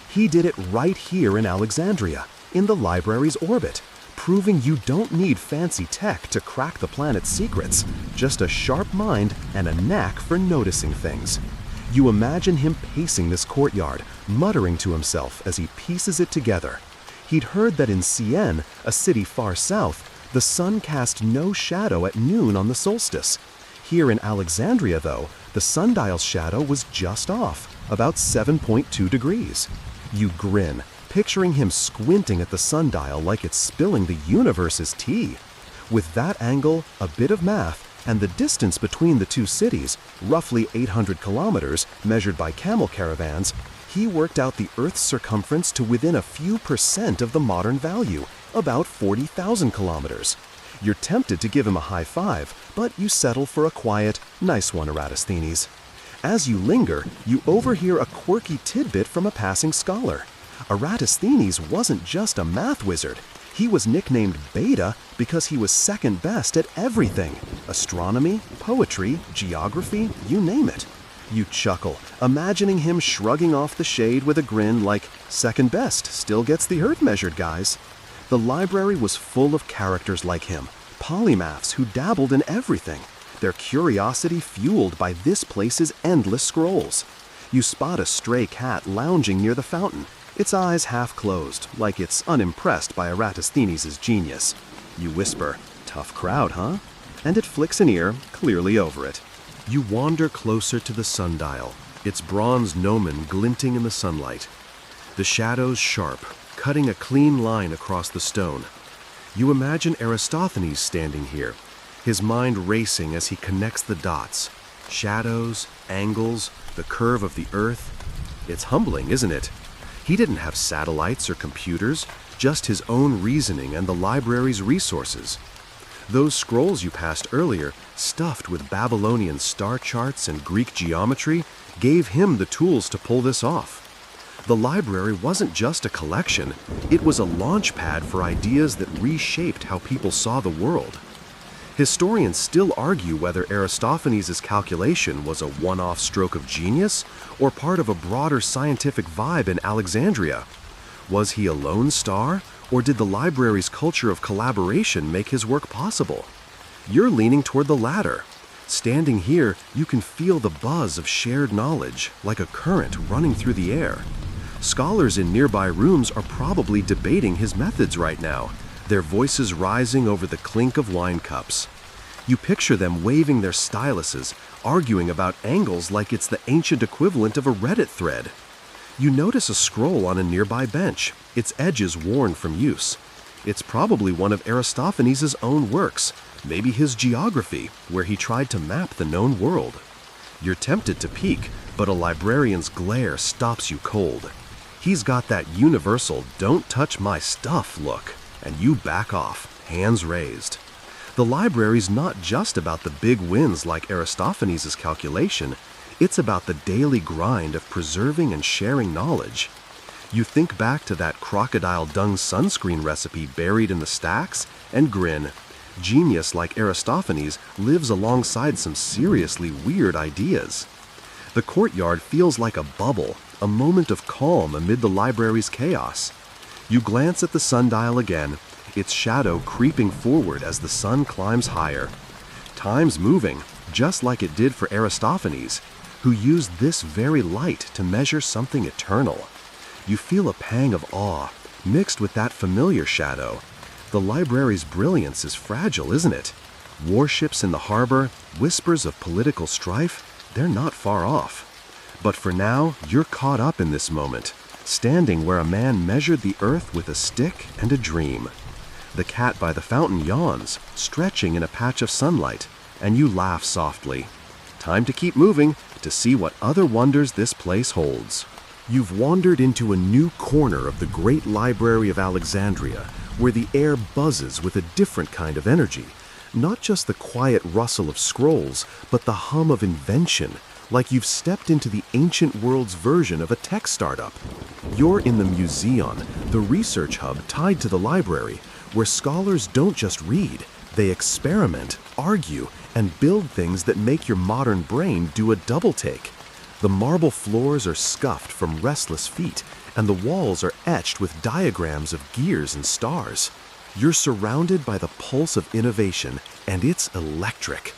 He did it right here in Alexandria, in the library's orbit, proving you don't need fancy tech to crack the planet's secrets, just a sharp mind and a knack for noticing things. You imagine him pacing this courtyard, muttering to himself as he pieces it together. He'd heard that in Sienne, a city far south, The sun cast no shadow at noon on the solstice. Here in Alexandria, though, the sundial's shadow was just off, about 7.2 degrees. You grin, picturing him squinting at the sundial like it's spilling the universe's tea. With that angle, a bit of math, and the distance between the two cities, roughly 800 kilometers, measured by camel caravans, he worked out the Earth's circumference to within a few % of the modern value, about 40,000 kilometers. You're tempted to give him a high five, but you settle for a quiet, nice one, Eratosthenes. As you linger, you overhear a quirky tidbit from a passing scholar. Eratosthenes wasn't just a math wizard. He was nicknamed Beta because he was second best at everything: astronomy, poetry, geography, you name it. You chuckle, imagining him shrugging off the shade with a grin like, second best still gets the Earth measured, guys. The library was full of characters like him, polymaths who dabbled in everything, their curiosity fueled by this place's endless scrolls. You spot a stray cat lounging near the fountain, its eyes half closed, like it's unimpressed by Eratosthenes' genius. You whisper, "Tough crowd, huh?" And it flicks an ear, clearly over it. You wander closer to the sundial, its bronze gnomon glinting in the sunlight. The shadows sharp, cutting a clean line across the stone. You imagine Eratosthenes standing here, his mind racing as he connects the dots. Shadows, angles, the curve of the earth. It's humbling, isn't it? He didn't have satellites or computers, just his own reasoning and the library's resources. Those scrolls you passed earlier, stuffed with Babylonian star charts and Greek geometry, gave him the tools to pull this off. The library wasn't just a collection, it was a launch pad for ideas that reshaped how people saw the world. Historians still argue whether Eratosthenes' calculation was a one-off stroke of genius or part of a broader scientific vibe in Alexandria. Was he a lone star, or did the library's culture of collaboration make his work possible? You're leaning toward the latter. Standing here, you can feel the buzz of shared knowledge, like a current running through the air. Scholars in nearby rooms are probably debating his methods right now, their voices rising over the clink of wine cups. You picture them waving their styluses, arguing about angles like it's the ancient equivalent of a Reddit thread. You notice a scroll on a nearby bench, its edges worn from use. It's probably one of Eratosthenes' own works, maybe his geography, where he tried to map the known world. You're tempted to peek, but a librarian's glare stops you cold. He's got that universal "don't touch my stuff" look, and you back off, hands raised. The library's not just about the big wins like Eratosthenes' calculation, it's about the daily grind of preserving and sharing knowledge. You think back to that crocodile dung sunscreen recipe buried in the stacks and grin. Genius like Eratosthenes lives alongside some seriously weird ideas. The courtyard feels like a bubble, a moment of calm amid the library's chaos. You glance at the sundial again, its shadow creeping forward as the sun climbs higher. Time's moving, just like it did for Eratosthenes, who used this very light to measure something eternal. You feel a pang of awe, mixed with that familiar shadow. The library's brilliance is fragile, isn't it? Warships in the harbor, whispers of political strife, they're not far off. But for now, you're caught up in this moment, standing where a man measured the earth with a stick and a dream. The cat by the fountain yawns, stretching in a patch of sunlight, and you laugh softly. Time to keep moving, to see what other wonders this place holds. You've wandered into a new corner of the Great Library of Alexandria, where the air buzzes with a different kind of energy. Not just the quiet rustle of scrolls, but the hum of invention, like you've stepped into the ancient world's version of a tech startup. You're in the museum, the research hub tied to the library, where scholars don't just read, they experiment, argue, and build things that make your modern brain do a double take. The marble floors are scuffed from restless feet, and the walls are etched with diagrams of gears and stars. You're surrounded by the pulse of innovation, and it's electric.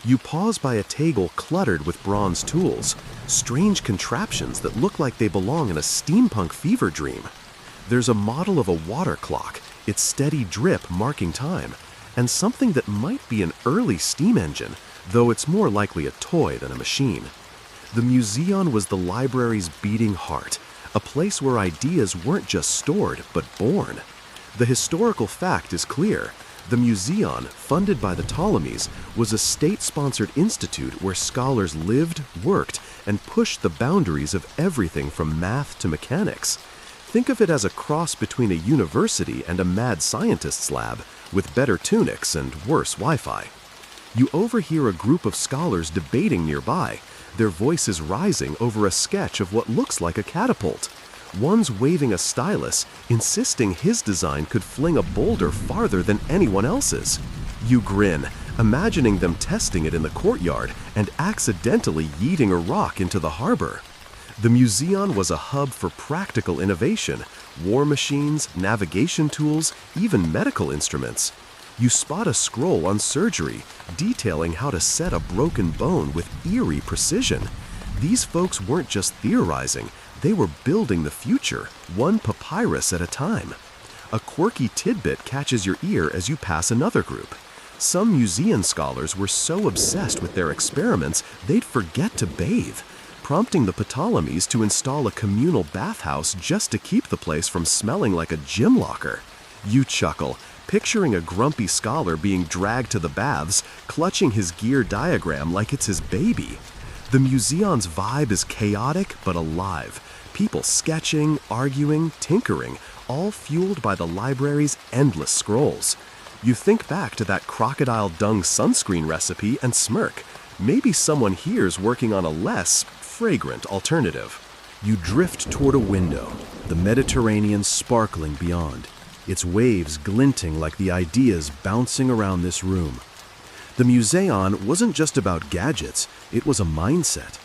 You pause by a table cluttered with bronze tools, strange contraptions that look like they belong in a steampunk fever dream. There's a model of a water clock, its steady drip marking time, and something that might be an early steam engine, though it's more likely a toy than a machine. The Museon was the library's beating heart, a place where ideas weren't just stored, but born. The historical fact is clear. The Museon, funded by the Ptolemies, was a state-sponsored institute where scholars lived, worked, and pushed the boundaries of everything from math to mechanics. Think of it as a cross between a university and a mad scientist's lab, with better tunics and worse Wi-Fi. You overhear a group of scholars debating nearby, their voices rising over a sketch of what looks like a catapult. One's waving a stylus, insisting his design could fling a boulder farther than anyone else's. You grin, imagining them testing it in the courtyard and accidentally yeeting a rock into the harbor. The Museon was a hub for practical innovation, war machines, navigation tools, even medical instruments. You spot a scroll on surgery, detailing how to set a broken bone with eerie precision. These folks weren't just theorizing, they were building the future, one papyrus at a time. A quirky tidbit catches your ear as you pass another group. Some Musean scholars were so obsessed with their experiments they'd forget to bathe, prompting the Ptolemies to install a communal bathhouse just to keep the place from smelling like a gym locker. You chuckle, picturing a grumpy scholar being dragged to the baths, clutching his gear diagram like it's his baby. The Museon's vibe is chaotic but alive. People sketching, arguing, tinkering, all fueled by the library's endless scrolls. You think back to that crocodile dung sunscreen recipe and smirk. Maybe someone here's working on a less fragrant alternative. You drift toward a window, the Mediterranean sparkling beyond, its waves glinting like the ideas bouncing around this room. The Museon wasn't just about gadgets, it was a mindset.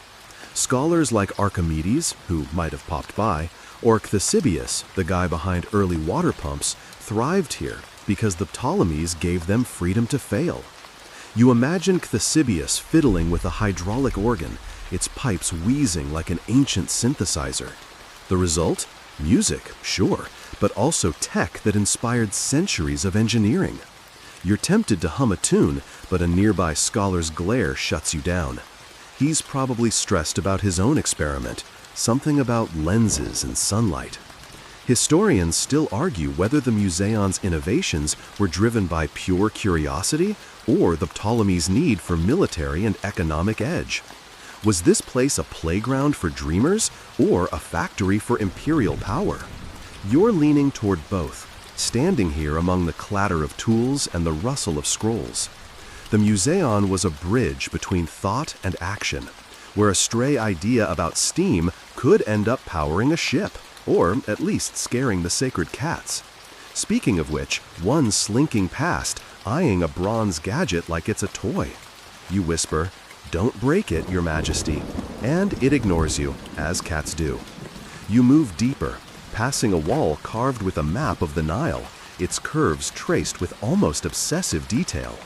Scholars like Archimedes, who might have popped by, or Ctesibius, the guy behind early water pumps, thrived here because the Ptolemies gave them freedom to fail. You imagine Ctesibius fiddling with a hydraulic organ, its pipes wheezing like an ancient synthesizer. The result? Music, sure, but also tech that inspired centuries of engineering. You're tempted to hum a tune, but a nearby scholar's glare shuts you down. He's probably stressed about his own experiment, something about lenses and sunlight. Historians still argue whether the Museon's innovations were driven by pure curiosity or the Ptolemies' need for military and economic edge. Was this place a playground for dreamers or a factory for imperial power? You're leaning toward both, standing here among the clatter of tools and the rustle of scrolls. The Museon was a bridge between thought and action, where a stray idea about steam could end up powering a ship, or at least scaring the sacred cats. Speaking of which, one slinking past, eyeing a bronze gadget like it's a toy. You whisper, "Don't break it, Your Majesty," and it ignores you, as cats do. You move deeper, passing a wall carved with a map of the Nile, its curves traced with almost obsessive detail.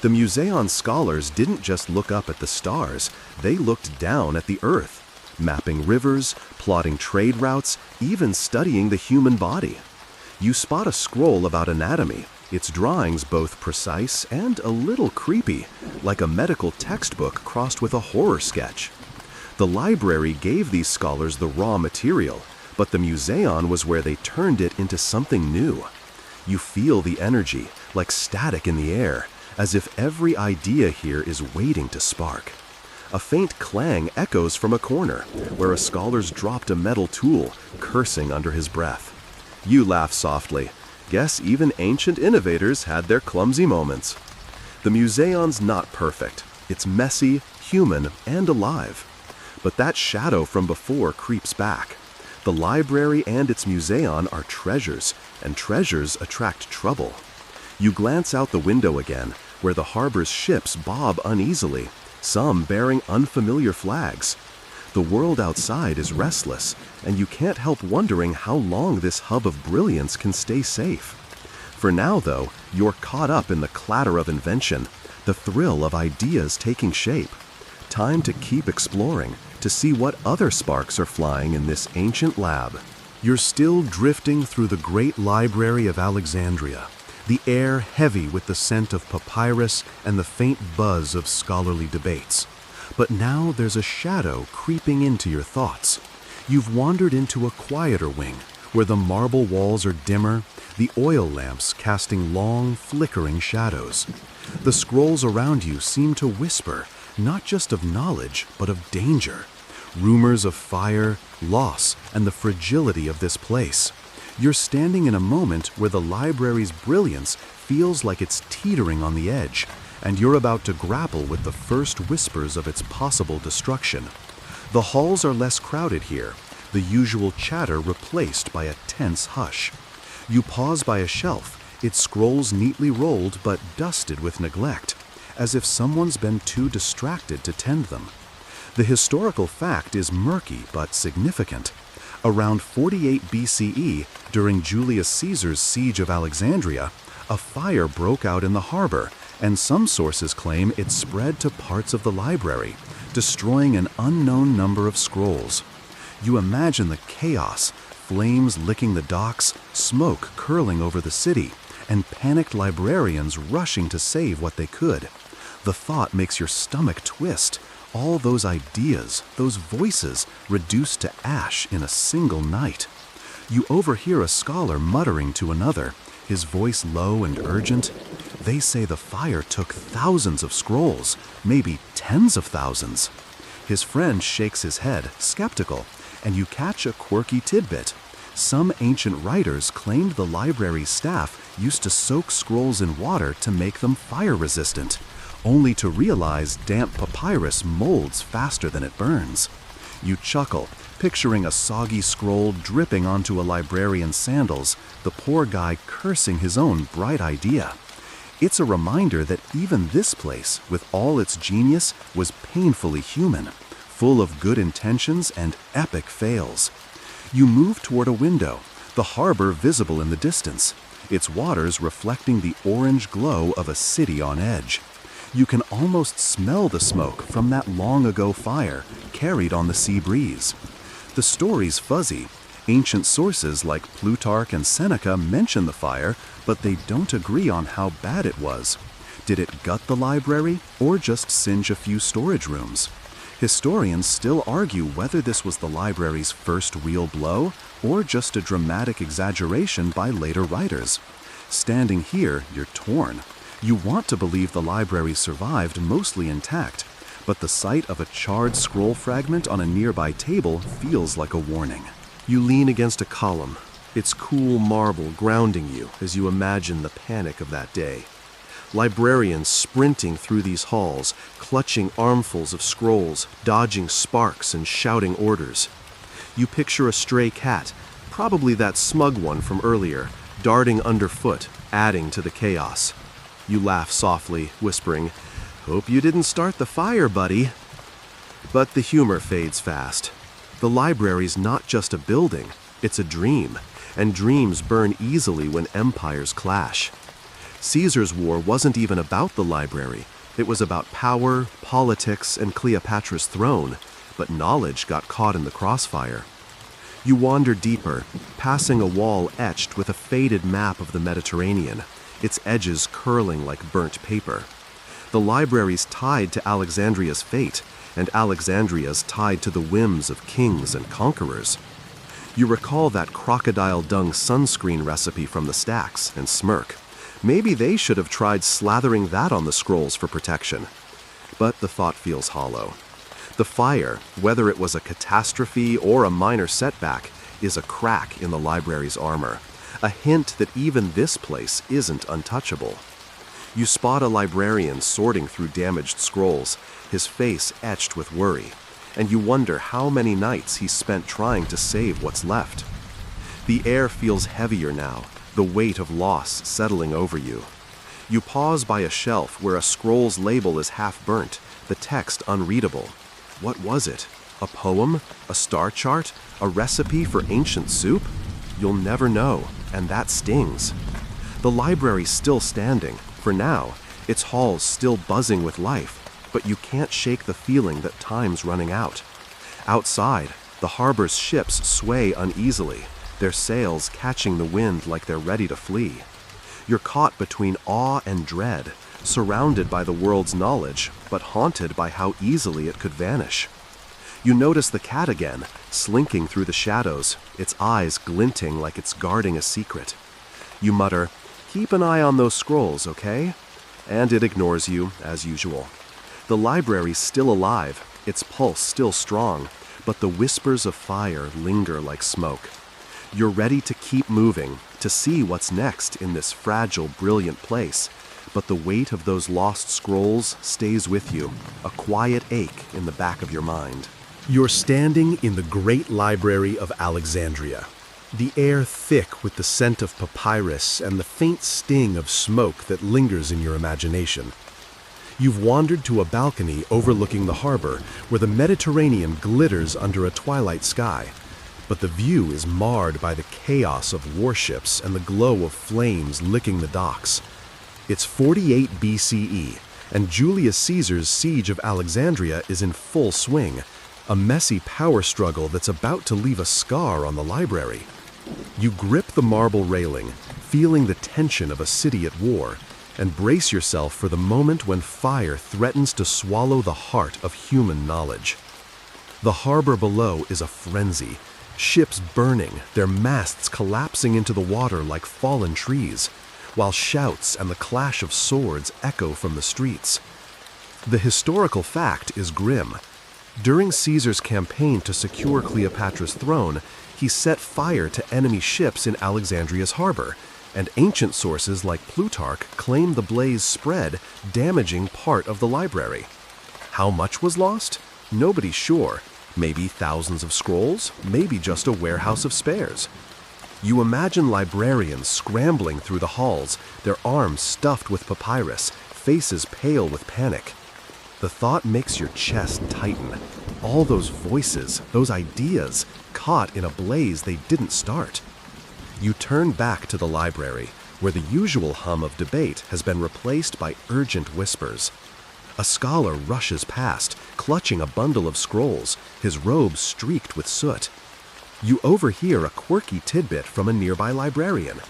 The Museon scholars didn't just look up at the stars, they looked down at the earth, mapping rivers, plotting trade routes, even studying the human body. You spot a scroll about anatomy, its drawings both precise and a little creepy, like a medical textbook crossed with a horror sketch. The library gave these scholars the raw material, but the Museon was where they turned it into something new. You feel the energy, like static in the air, as if every idea here is waiting to spark. A faint clang echoes from a corner, where a scholar's dropped a metal tool, cursing under his breath. You laugh softly. Guess even ancient innovators had their clumsy moments. The Museon's not perfect. It's messy, human, and alive. But that shadow from before creeps back. The library and its Museon are treasures, and treasures attract trouble. You glance out the window again, where the harbor's ships bob uneasily, some bearing unfamiliar flags. The world outside is restless, and you can't help wondering how long this hub of brilliance can stay safe. For now, though, you're caught up in the clatter of invention, the thrill of ideas taking shape. Time to keep exploring, to see what other sparks are flying in this ancient lab. You're still drifting through the Great Library of Alexandria, the air heavy with the scent of papyrus and the faint buzz of scholarly debates. But now there's a shadow creeping into your thoughts. You've wandered into a quieter wing, where the marble walls are dimmer, the oil lamps casting long, flickering shadows. The scrolls around you seem to whisper, not just of knowledge, but of danger. Rumors of fire, loss, and the fragility of this place. You're standing in a moment where the library's brilliance feels like it's teetering on the edge, and you're about to grapple with the first whispers of its possible destruction. The halls are less crowded here, the usual chatter replaced by a tense hush. You pause by a shelf, its scrolls neatly rolled but dusted with neglect, as if someone's been too distracted to tend them. The historical fact is murky but significant. Around 48 BCE, during Julius Caesar's siege of Alexandria, a fire broke out in the harbor, and some sources claim it spread to parts of the library, destroying an unknown number of scrolls. You imagine the chaos, flames licking the docks, smoke curling over the city, and panicked librarians rushing to save what they could. The thought makes your stomach twist. All those ideas, those voices, reduced to ash in a single night. You overhear a scholar muttering to another, his voice low and urgent. They say the fire took thousands of scrolls, maybe tens of thousands. His friend shakes his head, skeptical, and you catch a quirky tidbit. Some ancient writers claimed the library's staff used to soak scrolls in water to make them fire-resistant, only to realize damp papyrus molds faster than it burns. You chuckle, picturing a soggy scroll dripping onto a librarian's sandals, the poor guy cursing his own bright idea. It's a reminder that even this place, with all its genius, was painfully human, full of good intentions and epic fails. You move toward a window, the harbor visible in the distance, its waters reflecting the orange glow of a city on edge. You can almost smell the smoke from that long-ago fire carried on the sea breeze. The story's fuzzy. Ancient sources like Plutarch and Seneca mention the fire, but they don't agree on how bad it was. Did it gut the library, or just singe a few storage rooms? Historians still argue whether this was the library's first real blow, or just a dramatic exaggeration by later writers. Standing here, you're torn. You want to believe the library survived mostly intact, but the sight of a charred scroll fragment on a nearby table feels like a warning. You lean against a column, its cool marble grounding you as you imagine the panic of that day. Librarians sprinting through these halls, clutching armfuls of scrolls, dodging sparks and shouting orders. You picture a stray cat, probably that smug one from earlier, darting underfoot, adding to the chaos. You laugh softly, whispering, "Hope you didn't start the fire, buddy." But the humor fades fast. The library's not just a building, it's a dream, and dreams burn easily when empires clash. Caesar's war wasn't even about the library. It was about power, politics, and Cleopatra's throne, but knowledge got caught in the crossfire. You wander deeper, passing a wall etched with a faded map of the Mediterranean, its edges curling like burnt paper. The library's tied to Alexandria's fate, and Alexandria's tied to the whims of kings and conquerors. You recall that crocodile dung sunscreen recipe from the stacks and smirk. Maybe they should have tried slathering that on the scrolls for protection. But the thought feels hollow. The fire, whether it was a catastrophe or a minor setback, is a crack in the library's armor, a hint that even this place isn't untouchable. You spot a librarian sorting through damaged scrolls, his face etched with worry, and you wonder how many nights he spent trying to save what's left. The air feels heavier now, the weight of loss settling over you. You pause by a shelf where a scroll's label is half burnt, the text unreadable. What was it? A poem? A star chart? A recipe for ancient soup? You'll never know, and that stings. The library's still standing, for now, its halls still buzzing with life, but you can't shake the feeling that time's running out. Outside, the harbor's ships sway uneasily, their sails catching the wind like they're ready to flee. You're caught between awe and dread, surrounded by the world's knowledge, but haunted by how easily it could vanish. You notice the cat again, slinking through the shadows, its eyes glinting like it's guarding a secret. You mutter, "Keep an eye on those scrolls, okay?" And it ignores you, as usual. The library's still alive, its pulse still strong, but the whispers of fire linger like smoke. You're ready to keep moving, to see what's next in this fragile, brilliant place, but the weight of those lost scrolls stays with you, a quiet ache in the back of your mind. You're standing in the Great Library of Alexandria, the air thick with the scent of papyrus and the faint sting of smoke that lingers in your imagination. You've wandered to a balcony overlooking the harbor where the Mediterranean glitters under a twilight sky, but the view is marred by the chaos of warships and the glow of flames licking the docks. It's 48 BCE, and Julius Caesar's siege of Alexandria is in full swing, a messy power struggle that's about to leave a scar on the library. You grip the marble railing, feeling the tension of a city at war, and brace yourself for the moment when fire threatens to swallow the heart of human knowledge. The harbor below is a frenzy, ships burning, their masts collapsing into the water like fallen trees, while shouts and the clash of swords echo from the streets. The historical fact is grim. During Caesar's campaign to secure Cleopatra's throne, he set fire to enemy ships in Alexandria's harbor, and ancient sources like Plutarch claim the blaze spread, damaging part of the library. How much was lost? Nobody's sure. Maybe thousands of scrolls, maybe just a warehouse of spares. You imagine librarians scrambling through the halls, their arms stuffed with papyrus, faces pale with panic. The thought makes your chest tighten. All those voices, those ideas, caught in a blaze they didn't start. You turn back to the library, where the usual hum of debate has been replaced by urgent whispers. A scholar rushes past, clutching a bundle of scrolls, his robe streaked with soot. You overhear a quirky tidbit from a nearby librarian.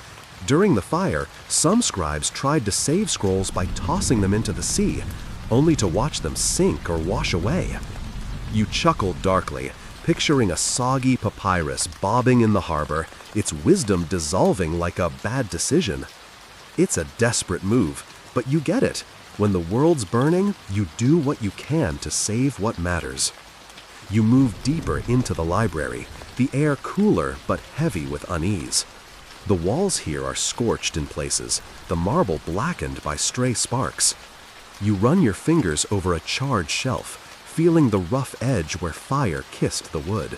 During the fire, some scribes tried to save scrolls by tossing them into the sea, only to watch them sink or wash away. You chuckle darkly, picturing a soggy papyrus bobbing in the harbor, its wisdom dissolving like a bad decision. It's a desperate move, but you get it. When the world's burning, you do what you can to save what matters. You move deeper into the library, the air cooler but heavy with unease. The walls here are scorched in places, the marble blackened by stray sparks. You run your fingers over a charred shelf, feeling the rough edge where fire kissed the wood.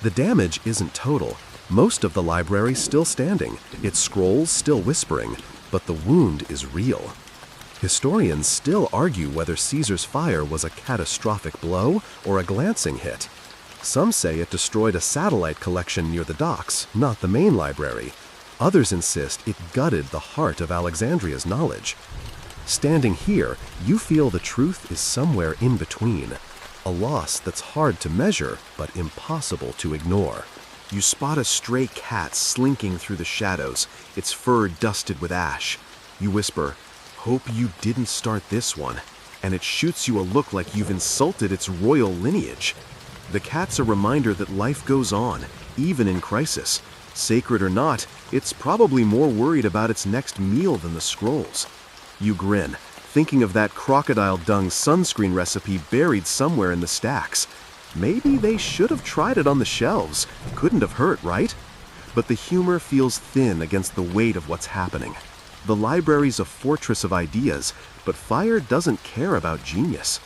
The damage isn't total. Most of the library's still standing, its scrolls still whispering, but the wound is real. Historians still argue whether Caesar's fire was a catastrophic blow or a glancing hit. Some say it destroyed a satellite collection near the docks, not the main library. Others insist it gutted the heart of Alexandria's knowledge. Standing here, you feel the truth is somewhere in between, a loss that's hard to measure but impossible to ignore. You spot a stray cat slinking through the shadows, its fur dusted with ash. You whisper, "Hope you didn't start this one," and it shoots you a look like you've insulted its royal lineage. The cat's a reminder that life goes on, even in crisis. Sacred or not, it's probably more worried about its next meal than the scrolls. You grin, thinking of that crocodile dung sunscreen recipe buried somewhere in the stacks. Maybe they should have tried it on the shelves. Couldn't have hurt, right? But the humor feels thin against the weight of what's happening. The library's a fortress of ideas, but fire doesn't care about genius.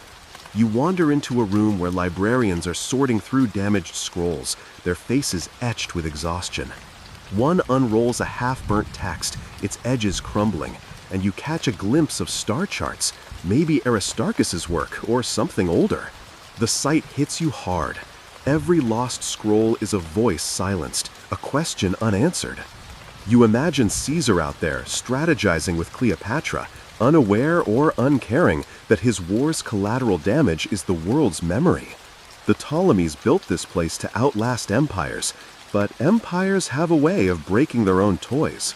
You wander into a room where librarians are sorting through damaged scrolls, their faces etched with exhaustion. One unrolls a half-burnt text, its edges crumbling, and you catch a glimpse of star charts, maybe Aristarchus's work or something older. The sight hits you hard. Every lost scroll is a voice silenced, a question unanswered. You imagine Caesar out there, strategizing with Cleopatra, unaware or uncaring that his war's collateral damage is the world's memory. The Ptolemies built this place to outlast empires, but empires have a way of breaking their own toys.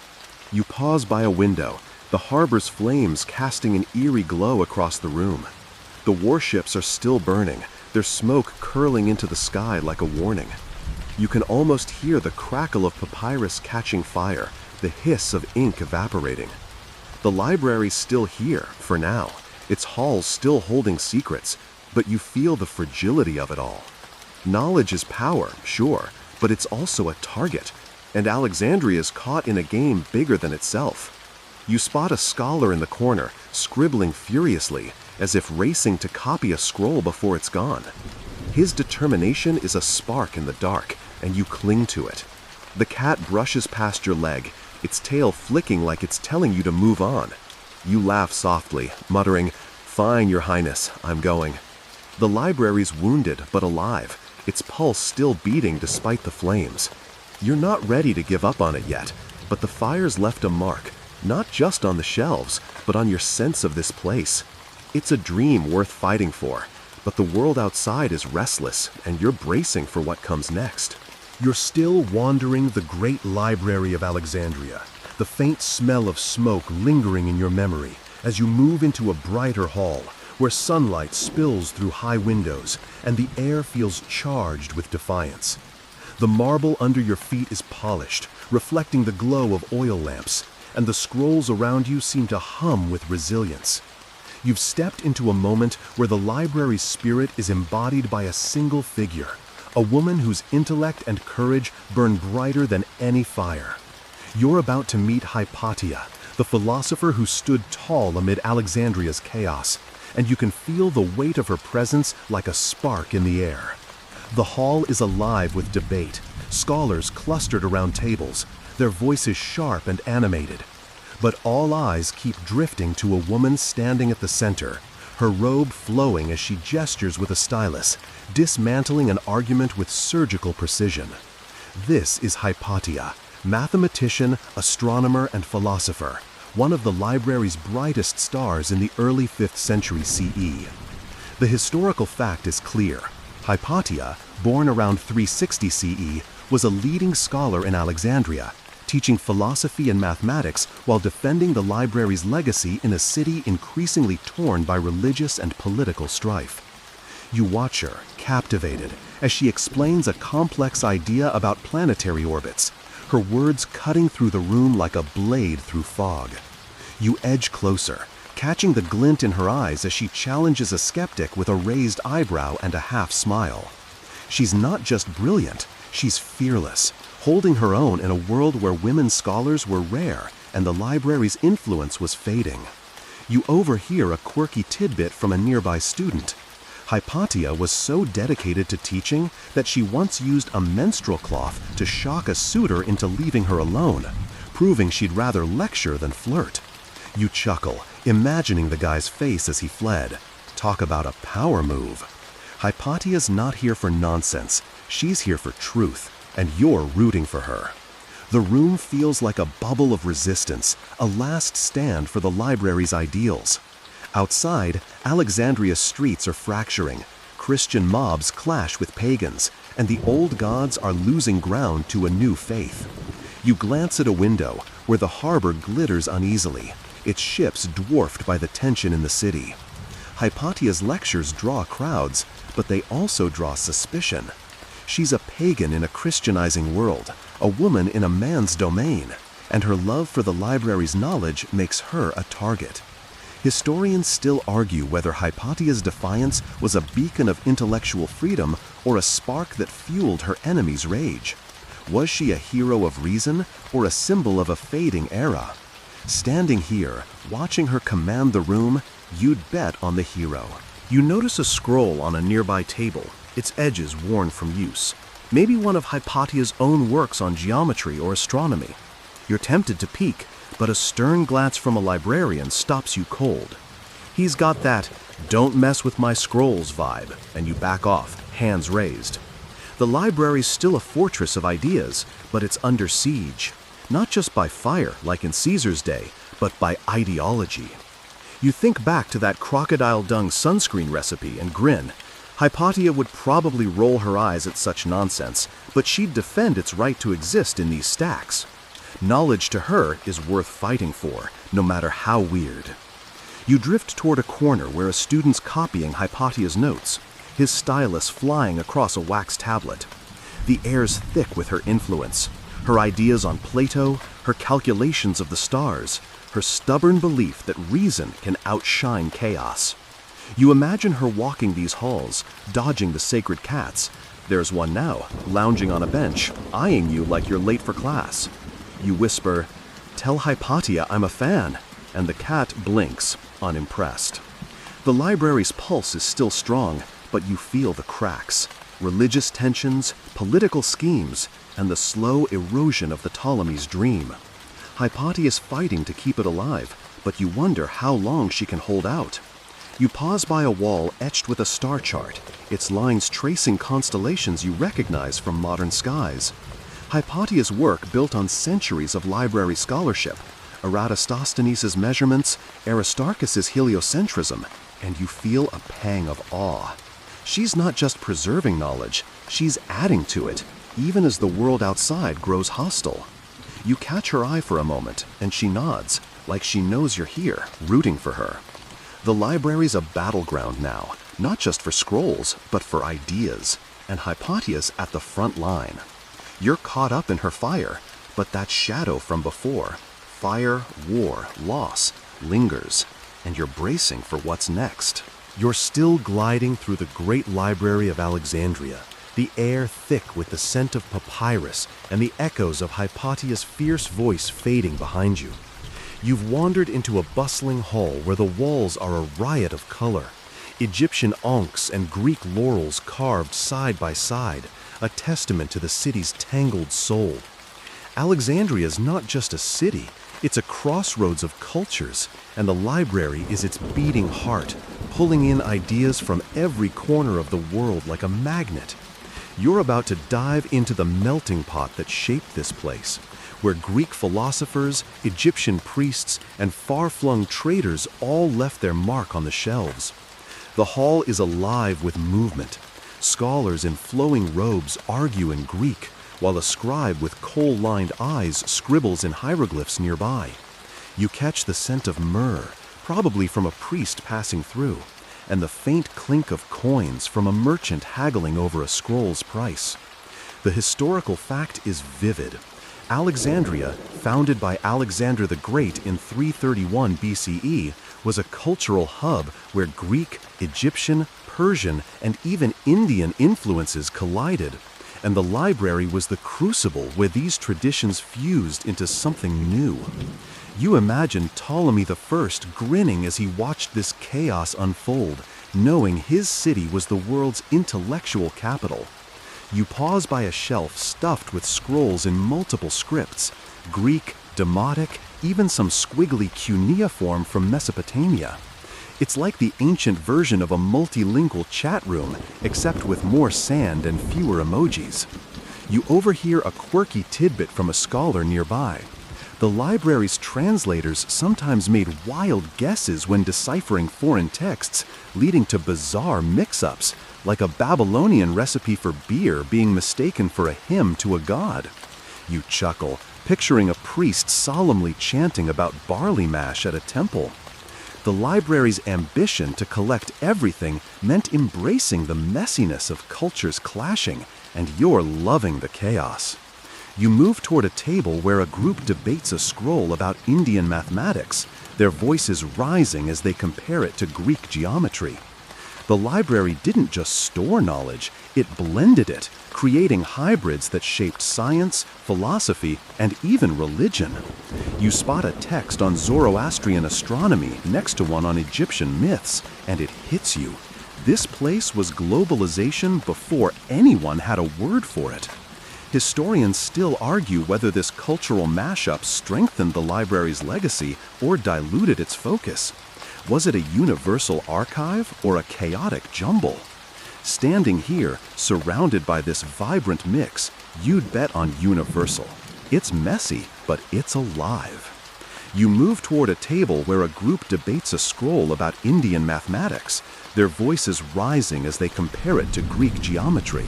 You pause by a window, the harbor's flames casting an eerie glow across the room. The warships are still burning, their smoke curling into the sky like a warning. You can almost hear the crackle of papyrus catching fire, the hiss of ink evaporating. The library's still here, for now, its halls still holding secrets, but you feel the fragility of it all. Knowledge is power, sure, but it's also a target, and Alexandria's caught in a game bigger than itself. You spot a scholar in the corner, scribbling furiously, as if racing to copy a scroll before it's gone. His determination is a spark in the dark, and you cling to it. The cat brushes past your leg, its tail flicking like it's telling you to move on. You laugh softly, muttering, "Fine, Your Highness, I'm going." The library's wounded but alive, its pulse still beating despite the flames. You're not ready to give up on it yet, but the fire's left a mark, not just on the shelves, but on your sense of this place. It's a dream worth fighting for, but the world outside is restless, and you're bracing for what comes next. You're still wandering the Great Library of Alexandria, the faint smell of smoke lingering in your memory as you move into a brighter hall where sunlight spills through high windows and the air feels charged with defiance. The marble under your feet is polished, reflecting the glow of oil lamps, and the scrolls around you seem to hum with resilience. You've stepped into a moment where the library's spirit is embodied by a single figure, a woman whose intellect and courage burn brighter than any fire. You're about to meet Hypatia, the philosopher who stood tall amid Alexandria's chaos, and you can feel the weight of her presence like a spark in the air. The hall is alive with debate, scholars clustered around tables, their voices sharp and animated. But all eyes keep drifting to a woman standing at the center, her robe flowing as she gestures with a stylus, dismantling an argument with surgical precision. This is Hypatia, mathematician, astronomer, and philosopher, one of the library's brightest stars in the early 5th century CE. The historical fact is clear. Hypatia, born around 360 CE, was a leading scholar in Alexandria, teaching philosophy and mathematics while defending the library's legacy in a city increasingly torn by religious and political strife. You watch her, captivated, as she explains a complex idea about planetary orbits, her words cutting through the room like a blade through fog. You edge closer, catching the glint in her eyes as she challenges a skeptic with a raised eyebrow and a half smile. She's not just brilliant, she's fearless, holding her own in a world where women scholars were rare and the library's influence was fading. You overhear a quirky tidbit from a nearby student. Hypatia was so dedicated to teaching that she once used a menstrual cloth to shock a suitor into leaving her alone, proving she'd rather lecture than flirt. You chuckle, imagining the guy's face as he fled. Talk about a power move. Hypatia's not here for nonsense, she's here for truth, and you're rooting for her. The room feels like a bubble of resistance, a last stand for the library's ideals. Outside, Alexandria's streets are fracturing, Christian mobs clash with pagans, and the old gods are losing ground to a new faith. You glance at a window, where the harbor glitters uneasily, its ships dwarfed by the tension in the city. Hypatia's lectures draw crowds, but they also draw suspicion. She's a pagan in a Christianizing world, a woman in a man's domain, and her love for the library's knowledge makes her a target. Historians still argue whether Hypatia's defiance was a beacon of intellectual freedom or a spark that fueled her enemies' rage. Was she a hero of reason or a symbol of a fading era? Standing here, watching her command the room, you'd bet on the hero. You notice a scroll on a nearby table, its edges worn from use. Maybe one of Hypatia's own works on geometry or astronomy. You're tempted to peek, but a stern glance from a librarian stops you cold. He's got that "don't mess with my scrolls" vibe, and you back off, hands raised. The library's still a fortress of ideas, but it's under siege. Not just by fire, like in Caesar's day, but by ideology. You think back to that crocodile dung sunscreen recipe and grin. Hypatia would probably roll her eyes at such nonsense, but she'd defend its right to exist in these stacks. Knowledge to her is worth fighting for, no matter how weird. You drift toward a corner where a student's copying Hypatia's notes, his stylus flying across a wax tablet. The air's thick with her influence, her ideas on Plato, her calculations of the stars, her stubborn belief that reason can outshine chaos. You imagine her walking these halls, dodging the sacred cats. There's one now, lounging on a bench, eyeing you like you're late for class. You whisper, "Tell Hypatia I'm a fan," and the cat blinks, unimpressed. The library's pulse is still strong, but you feel the cracks, religious tensions, political schemes, and the slow erosion of the Ptolemy's dream. Hypatia is fighting to keep it alive, but you wonder how long she can hold out. You pause by a wall etched with a star chart, its lines tracing constellations you recognize from modern skies. Hypatia's work built on centuries of library scholarship, Eratosthenes' measurements, Aristarchus' heliocentrism, and you feel a pang of awe. She's not just preserving knowledge, she's adding to it, even as the world outside grows hostile. You catch her eye for a moment, and she nods, like she knows you're here, rooting for her. The library's a battleground now, not just for scrolls, but for ideas, and Hypatia's at the front line. You're caught up in her fire, but that shadow from before, fire, war, loss, lingers, and you're bracing for what's next. You're still gliding through the Great Library of Alexandria, the air thick with the scent of papyrus and the echoes of Hypatia's fierce voice fading behind you. You've wandered into a bustling hall where the walls are a riot of color, Egyptian ankhs and Greek laurels carved side by side, a testament to the city's tangled soul. Alexandria is not just a city, it's a crossroads of cultures, and the library is its beating heart, pulling in ideas from every corner of the world like a magnet. You're about to dive into the melting pot that shaped this place, where Greek philosophers, Egyptian priests, and far-flung traders all left their mark on the shelves. The hall is alive with movement. Scholars in flowing robes argue in Greek, while a scribe with coal-lined eyes scribbles in hieroglyphs nearby. You catch the scent of myrrh, probably from a priest passing through, and the faint clink of coins from a merchant haggling over a scroll's price. The historical fact is vivid. Alexandria, founded by Alexander the Great in 331 BCE, was a cultural hub where Greek, Egyptian, Persian, and even Indian influences collided, and the library was the crucible where these traditions fused into something new. You imagine Ptolemy I grinning as he watched this chaos unfold, knowing his city was the world's intellectual capital. You pause by a shelf stuffed with scrolls in multiple scripts, Greek, Demotic, even some squiggly cuneiform from Mesopotamia. It's like the ancient version of a multilingual chat room, except with more sand and fewer emojis. You overhear a quirky tidbit from a scholar nearby. The library's translators sometimes made wild guesses when deciphering foreign texts, leading to bizarre mix-ups, like a Babylonian recipe for beer being mistaken for a hymn to a god. You chuckle, picturing a priest solemnly chanting about barley mash at a temple. The library's ambition to collect everything meant embracing the messiness of cultures clashing, and you're loving the chaos. You move toward a table where a group debates a scroll about Indian mathematics, their voices rising as they compare it to Greek geometry. The library didn't just store knowledge, it blended it, creating hybrids that shaped science, philosophy, and even religion. You spot a text on Zoroastrian astronomy next to one on Egyptian myths, and it hits you. This place was globalization before anyone had a word for it. Historians still argue whether this cultural mashup strengthened the library's legacy or diluted its focus. Was it a universal archive or a chaotic jumble? Standing here, surrounded by this vibrant mix, you'd bet on universal. It's messy, but it's alive. You move toward a table where a group debates a scroll about Indian mathematics, their voices rising as they compare it to Greek geometry.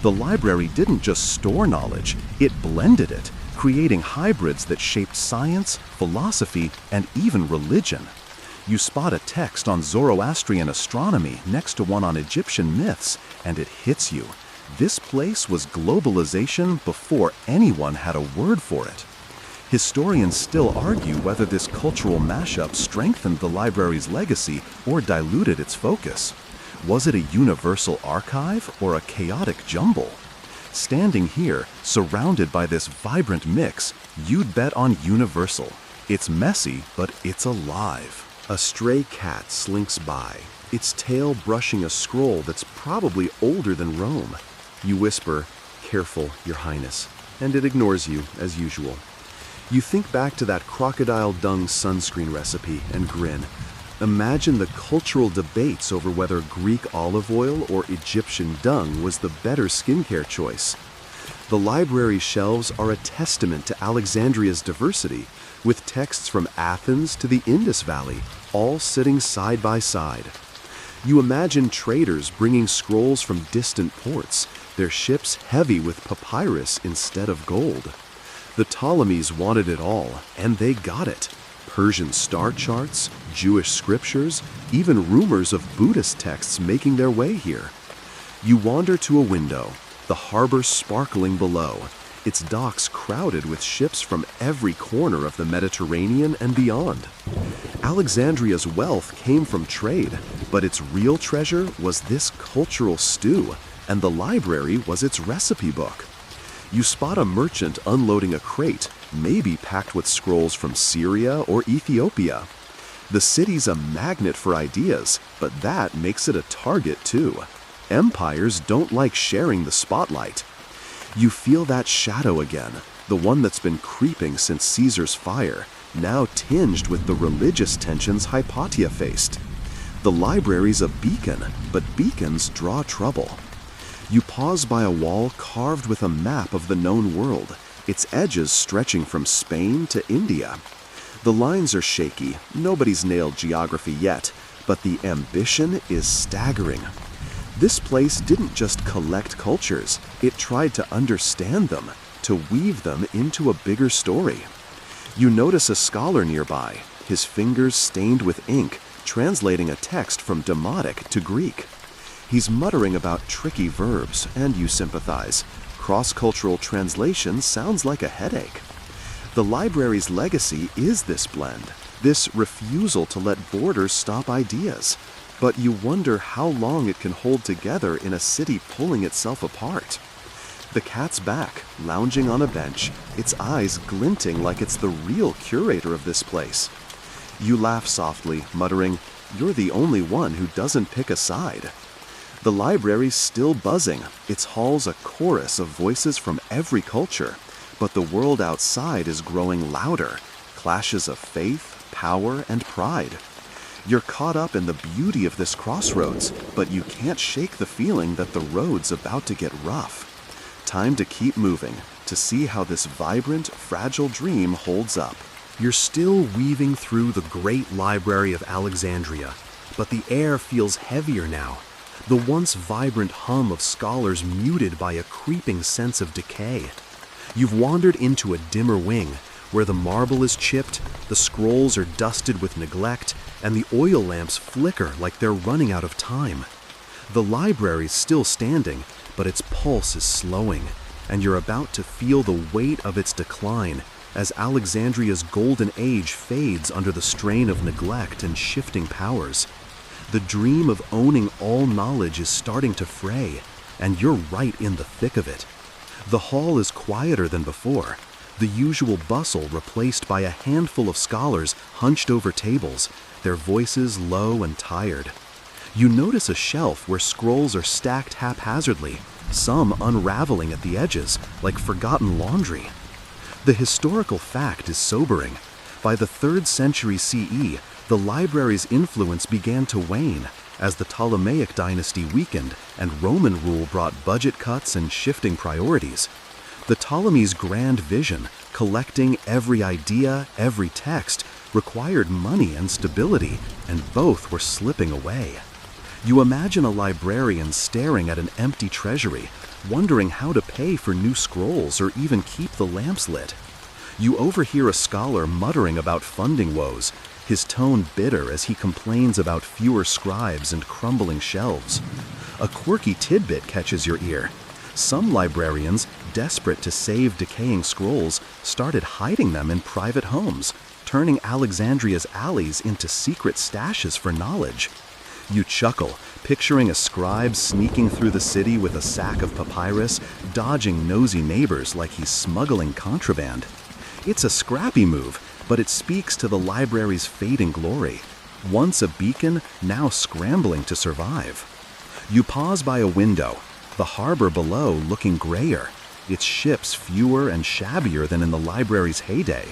The library didn't just store knowledge, it blended it, creating hybrids that shaped science, philosophy, and even religion. You spot a text on Zoroastrian astronomy next to one on Egyptian myths, and it hits you. This place was globalization before anyone had a word for it. Historians still argue whether this cultural mashup strengthened the library's legacy or diluted its focus. Was it a universal archive or a chaotic jumble? Standing here, surrounded by this vibrant mix, you'd bet on universal. It's messy, but it's alive. A stray cat slinks by, its tail brushing a scroll that's probably older than Rome. You whisper, "Careful, Your Highness," and it ignores you, as usual. You think back to that crocodile dung sunscreen recipe and grin. Imagine the cultural debates over whether Greek olive oil or Egyptian dung was the better skincare choice. The library's shelves are a testament to Alexandria's diversity, with texts from Athens to the Indus Valley, all sitting side by side. You imagine traders bringing scrolls from distant ports, their ships heavy with papyrus instead of gold. The Ptolemies wanted it all, and they got it. Persian star charts, Jewish scriptures, even rumors of Buddhist texts making their way here. You wander to a window, the harbor sparkling below, its docks crowded with ships from every corner of the Mediterranean and beyond. Alexandria's wealth came from trade, but its real treasure was this cultural stew, and the library was its recipe book. You spot a merchant unloading a crate, maybe packed with scrolls from Syria or Ethiopia. The city's a magnet for ideas, but that makes it a target too. Empires don't like sharing the spotlight. You feel that shadow again, the one that's been creeping since Caesar's fire, now tinged with the religious tensions Hypatia faced. The library's a beacon, but beacons draw trouble. You pause by a wall carved with a map of the known world, its edges stretching from Spain to India. The lines are shaky, nobody's nailed geography yet, but the ambition is staggering. This place didn't just collect cultures, it tried to understand them, to weave them into a bigger story. You notice a scholar nearby, his fingers stained with ink, translating a text from Demotic to Greek. He's muttering about tricky verbs, and you sympathize. Cross-cultural translation sounds like a headache. The library's legacy is this blend, this refusal to let borders stop ideas. But you wonder how long it can hold together in a city pulling itself apart. The cat's back, lounging on a bench, its eyes glinting like it's the real curator of this place. You laugh softly, muttering, "You're the only one who doesn't pick a side." The library's still buzzing, its halls a chorus of voices from every culture, but the world outside is growing louder, clashes of faith, power, and pride. You're caught up in the beauty of this crossroads, but you can't shake the feeling that the road's about to get rough. Time to keep moving, to see how this vibrant, fragile dream holds up. You're still weaving through the Great Library of Alexandria, but the air feels heavier now. The once vibrant hum of scholars muted by a creeping sense of decay. You've wandered into a dimmer wing, where the marble is chipped, the scrolls are dusted with neglect, and the oil lamps flicker like they're running out of time. The library's still standing, but its pulse is slowing, and you're about to feel the weight of its decline as Alexandria's golden age fades under the strain of neglect and shifting powers. The dream of owning all knowledge is starting to fray, and you're right in the thick of it. The hall is quieter than before, the usual bustle replaced by a handful of scholars hunched over tables, their voices low and tired. You notice a shelf where scrolls are stacked haphazardly, some unraveling at the edges like forgotten laundry. The historical fact is sobering. By the 3rd century CE, the library's influence began to wane as the Ptolemaic dynasty weakened and Roman rule brought budget cuts and shifting priorities. The Ptolemies' grand vision, collecting every idea, every text, required money and stability, and both were slipping away. You imagine a librarian staring at an empty treasury, wondering how to pay for new scrolls or even keep the lamps lit. You overhear a scholar muttering about funding woes, his tone bitter as he complains about fewer scribes and crumbling shelves. A quirky tidbit catches your ear. Some librarians, desperate to save decaying scrolls, started hiding them in private homes, turning Alexandria's alleys into secret stashes for knowledge. You chuckle, picturing a scribe sneaking through the city with a sack of papyrus, dodging nosy neighbors like he's smuggling contraband. It's a scrappy move, but it speaks to the library's fading glory. Once a beacon, now scrambling to survive. You pause by a window, the harbor below looking grayer, its ships fewer and shabbier than in the library's heyday.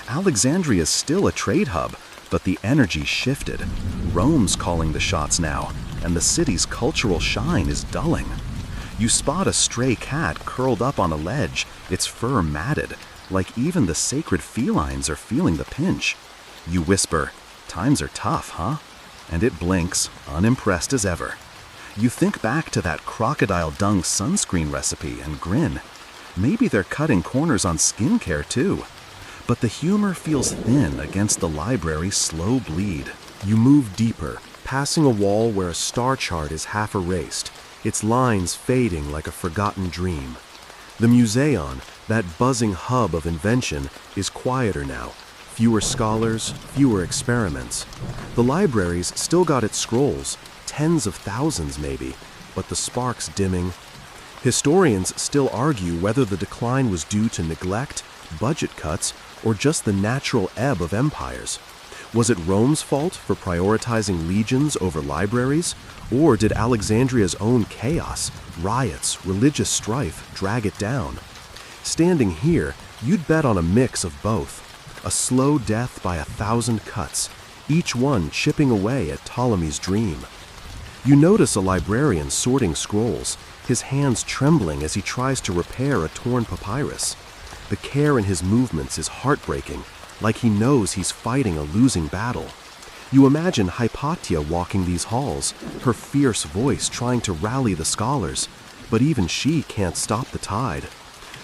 Alexandria's still a trade hub, but the energy shifted. Rome's calling the shots now, and the city's cultural shine is dulling. You spot a stray cat curled up on a ledge, its fur matted, like even the sacred felines are feeling the pinch. You whisper, "Times are tough, huh?" And it blinks, unimpressed as ever. You think back to that crocodile dung sunscreen recipe and grin. Maybe they're cutting corners on skincare too. But the humor feels thin against the library's slow bleed. You move deeper, passing a wall where a star chart is half erased, its lines fading like a forgotten dream. The Museon, that buzzing hub of invention, is quieter now. Fewer scholars, fewer experiments. The library's still got its scrolls, tens of thousands maybe, but the spark's dimming. Historians still argue whether the decline was due to neglect, budget cuts, or just the natural ebb of empires. Was it Rome's fault for prioritizing legions over libraries? Or did Alexandria's own chaos, riots, religious strife drag it down? Standing here, you'd bet on a mix of both. A slow death by 1,000 cuts, each one chipping away at Ptolemy's dream. You notice a librarian sorting scrolls, his hands trembling as he tries to repair a torn papyrus. The care in his movements is heartbreaking, like he knows he's fighting a losing battle. You imagine Hypatia walking these halls, her fierce voice trying to rally the scholars, but even she can't stop the tide.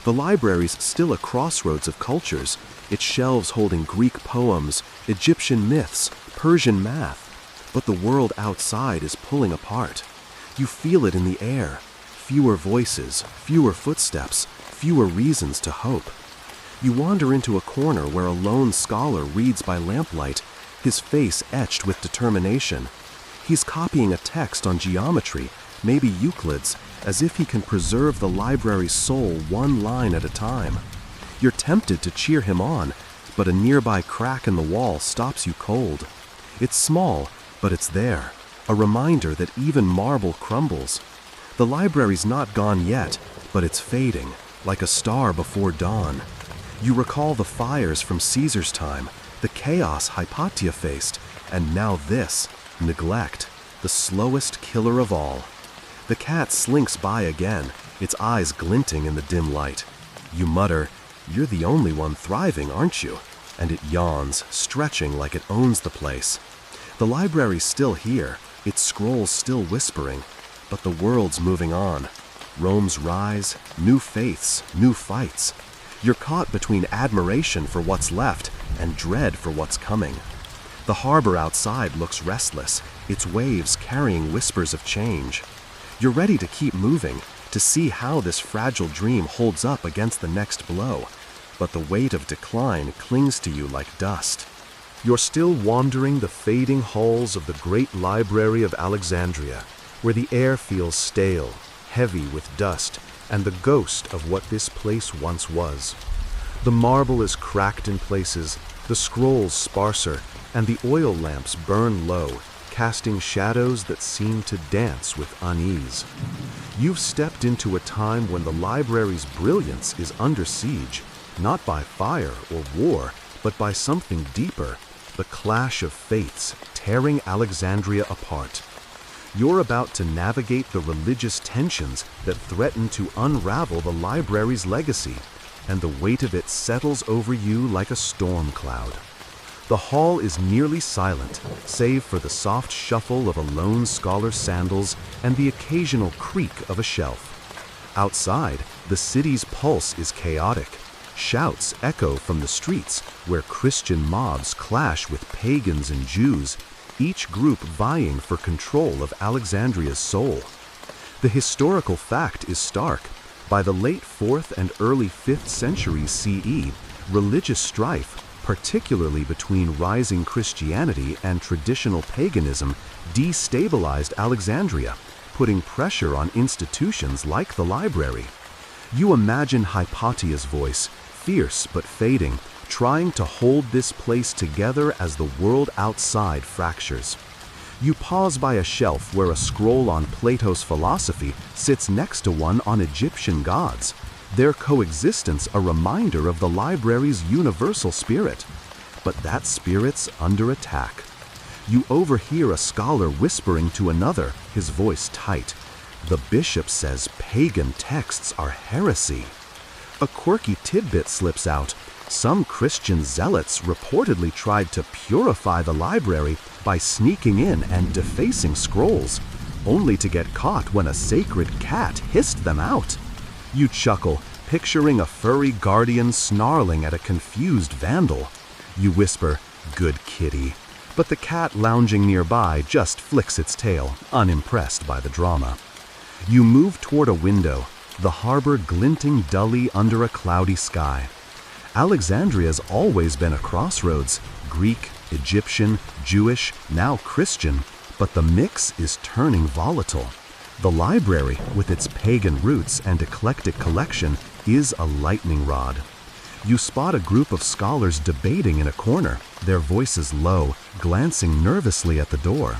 The library's still a crossroads of cultures, its shelves holding Greek poems, Egyptian myths, Persian math, but the world outside is pulling apart. You feel it in the air. Fewer voices, fewer footsteps, fewer reasons to hope. You wander into a corner where a lone scholar reads by lamplight, his face etched with determination. He's copying a text on geometry, maybe Euclid's, as if he can preserve the library's soul one line at a time. You're tempted to cheer him on, but a nearby crack in the wall stops you cold. It's small, but it's there, a reminder that even marble crumbles. The library's not gone yet, but it's fading, like a star before dawn. You recall the fires from Caesar's time, the chaos Hypatia faced, and now this, neglect, the slowest killer of all. The cat slinks by again, its eyes glinting in the dim light. You mutter, "You're the only one thriving, aren't you?" And it yawns, stretching like it owns the place. The library's still here, its scrolls still whispering, but the world's moving on. Rome's rise, new faiths, new fights. You're caught between admiration for what's left and dread for what's coming. The harbor outside looks restless, its waves carrying whispers of change. You're ready to keep moving, to see how this fragile dream holds up against the next blow, but the weight of decline clings to you like dust. You're still wandering the fading halls of the Great Library of Alexandria, where the air feels stale, heavy with dust, and the ghost of what this place once was. The marble is cracked in places, the scrolls sparser, and the oil lamps burn low, casting shadows that seem to dance with unease. You've stepped into a time when the library's brilliance is under siege, not by fire or war, but by something deeper, the clash of faiths tearing Alexandria apart. You're about to navigate the religious tensions that threaten to unravel the library's legacy, and the weight of it settles over you like a storm cloud. The hall is nearly silent, save for the soft shuffle of a lone scholar's sandals and the occasional creak of a shelf. Outside, the city's pulse is chaotic. Shouts echo from the streets where Christian mobs clash with pagans and Jews, each group vying for control of Alexandria's soul. The historical fact is stark. By the late 4th and early 5th centuries CE, religious strife, particularly between rising Christianity and traditional paganism, destabilized Alexandria, putting pressure on institutions like the library. You imagine Hypatia's voice, fierce but fading, trying to hold this place together as the world outside fractures. You pause by a shelf where a scroll on Plato's philosophy sits next to one on Egyptian gods, their coexistence a reminder of the library's universal spirit. But that spirit's under attack. You overhear a scholar whispering to another, his voice tight. The bishop says pagan texts are heresy. A quirky tidbit slips out. Some Christian zealots reportedly tried to purify the library by sneaking in and defacing scrolls, only to get caught when a sacred cat hissed them out. You chuckle, picturing a furry guardian snarling at a confused vandal. You whisper, "Good kitty," but the cat lounging nearby just flicks its tail, unimpressed by the drama. You move toward a window, the harbor glinting dully under a cloudy sky. Alexandria's always been a crossroads, Greek, Egyptian, Jewish, now Christian, but the mix is turning volatile. The library, with its pagan roots and eclectic collection, is a lightning rod. You spot a group of scholars debating in a corner, their voices low, glancing nervously at the door.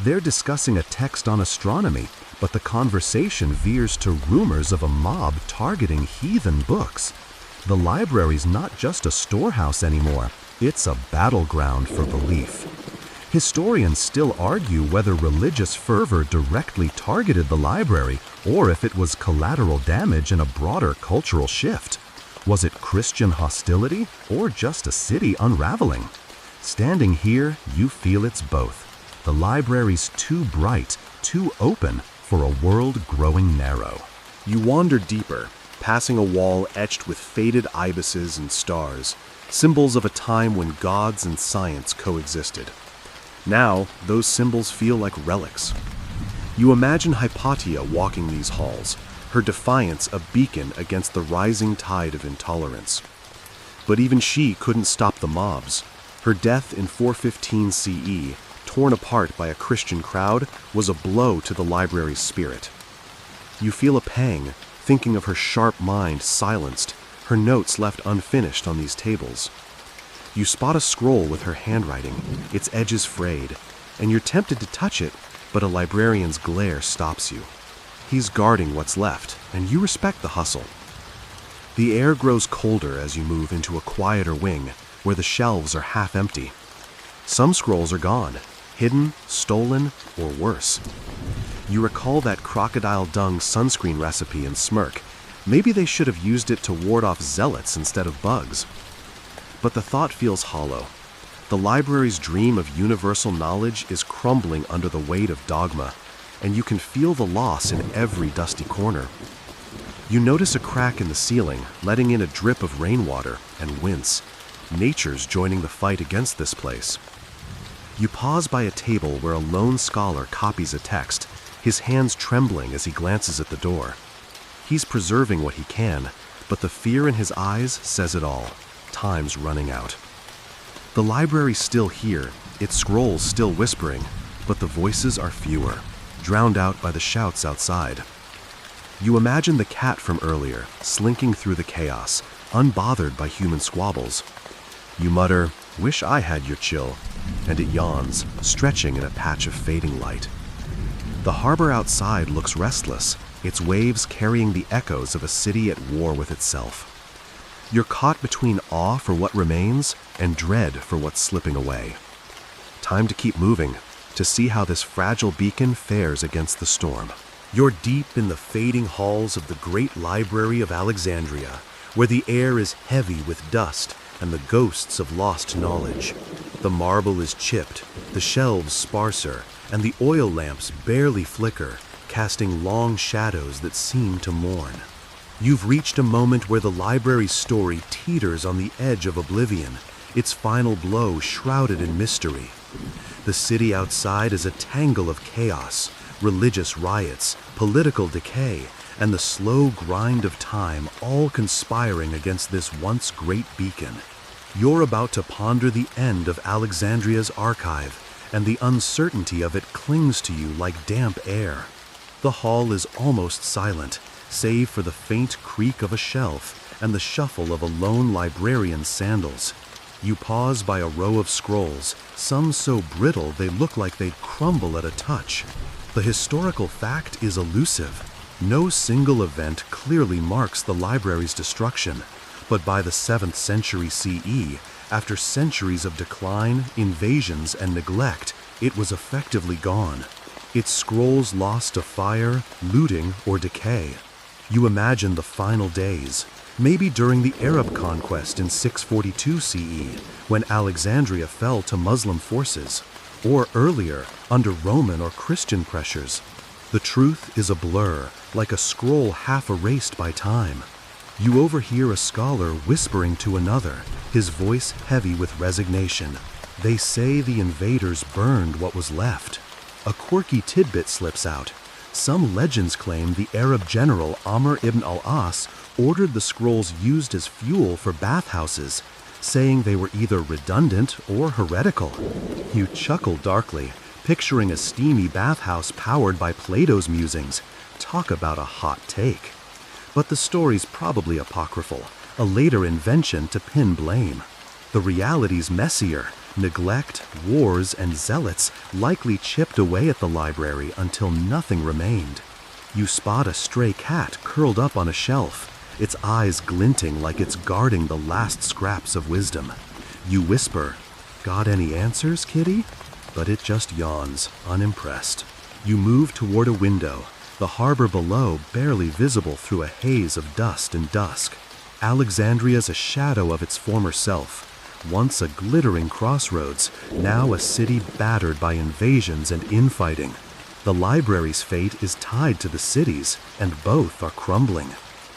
They're discussing a text on astronomy, but the conversation veers to rumors of a mob targeting heathen books. The library's not just a storehouse anymore, it's a battleground for belief. Historians still argue whether religious fervor directly targeted the library or if it was collateral damage in a broader cultural shift. Was it Christian hostility or just a city unraveling? Standing here, you feel it's both. The library's too bright, too open for a world growing narrow. You wander deeper, passing a wall etched with faded ibises and stars, symbols of a time when gods and science coexisted. Now, those symbols feel like relics. You imagine Hypatia walking these halls, her defiance a beacon against the rising tide of intolerance. But even she couldn't stop the mobs. Her death in 415 CE, torn apart by a Christian crowd, was a blow to the library's spirit. You feel a pang, thinking of her sharp mind silenced, her notes left unfinished on these tables. You spot a scroll with her handwriting, its edges frayed, and you're tempted to touch it, but a librarian's glare stops you. He's guarding what's left, and you respect the hustle. The air grows colder as you move into a quieter wing, where the shelves are half empty. Some scrolls are gone, hidden, stolen, or worse. You recall that crocodile dung sunscreen recipe and smirk. Maybe they should have used it to ward off zealots instead of bugs. But the thought feels hollow. The library's dream of universal knowledge is crumbling under the weight of dogma, and you can feel the loss in every dusty corner. You notice a crack in the ceiling, letting in a drip of rainwater, and wince. Nature's joining the fight against this place. You pause by a table where a lone scholar copies a text, his hands trembling as he glances at the door. He's preserving what he can, but the fear in his eyes says it all. Time's running out. The library's still here, its scrolls still whispering, but the voices are fewer, drowned out by the shouts outside. You imagine the cat from earlier, slinking through the chaos, unbothered by human squabbles. You mutter, "Wish I had your chill," and it yawns, stretching in a patch of fading light. The harbor outside looks restless, its waves carrying the echoes of a city at war with itself. You're caught between awe for what remains and dread for what's slipping away. Time to keep moving, to see how this fragile beacon fares against the storm. You're deep in the fading halls of the Great Library of Alexandria, where the air is heavy with dust and the ghosts of lost knowledge. The marble is chipped, the shelves sparser, and the oil lamps barely flicker, casting long shadows that seem to mourn. You've reached a moment where the library's story teeters on the edge of oblivion, its final blow shrouded in mystery. The city outside is a tangle of chaos, religious riots, political decay, and the slow grind of time all conspiring against this once great beacon. You're about to ponder the end of Alexandria's archive, and the uncertainty of it clings to you like damp air. The hall is almost silent, save for the faint creak of a shelf and the shuffle of a lone librarian's sandals. You pause by a row of scrolls, some so brittle they look like they'd crumble at a touch. The historical fact is elusive. No single event clearly marks the library's destruction, but by the 7th century CE, after centuries of decline, invasions, and neglect, it was effectively gone. Its scrolls lost to fire, looting, or decay. You imagine the final days, maybe during the Arab conquest in 642 CE, when Alexandria fell to Muslim forces, or earlier, under Roman or Christian pressures. The truth is a blur, like a scroll half erased by time. You overhear a scholar whispering to another, his voice heavy with resignation. They say the invaders burned what was left. A quirky tidbit slips out. Some legends claim the Arab general Amr ibn al-As ordered the scrolls used as fuel for bathhouses, saying they were either redundant or heretical. You chuckle darkly, picturing a steamy bathhouse powered by Plato's musings. Talk about a hot take. But the story's probably apocryphal, a later invention to pin blame. The reality's messier. Neglect, wars, and zealots likely chipped away at the library until nothing remained. You spot a stray cat curled up on a shelf, its eyes glinting like it's guarding the last scraps of wisdom. You whisper, "Got any answers, kitty?" But it just yawns, unimpressed. You move toward a window, the harbor below barely visible through a haze of dust and dusk. Alexandria's a shadow of its former self. Once a glittering crossroads, now a city battered by invasions and infighting. The library's fate is tied to the city's, and both are crumbling.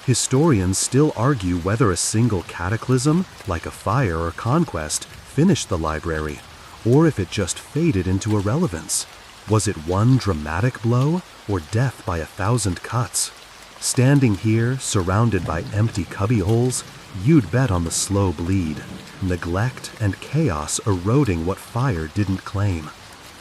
Historians still argue whether a single cataclysm, like a fire or conquest, finished the library, or if it just faded into irrelevance. Was it one dramatic blow, or death by 1,000 cuts? Standing here, surrounded by empty cubbyholes, you'd bet on the slow bleed, neglect and chaos eroding what fire didn't claim.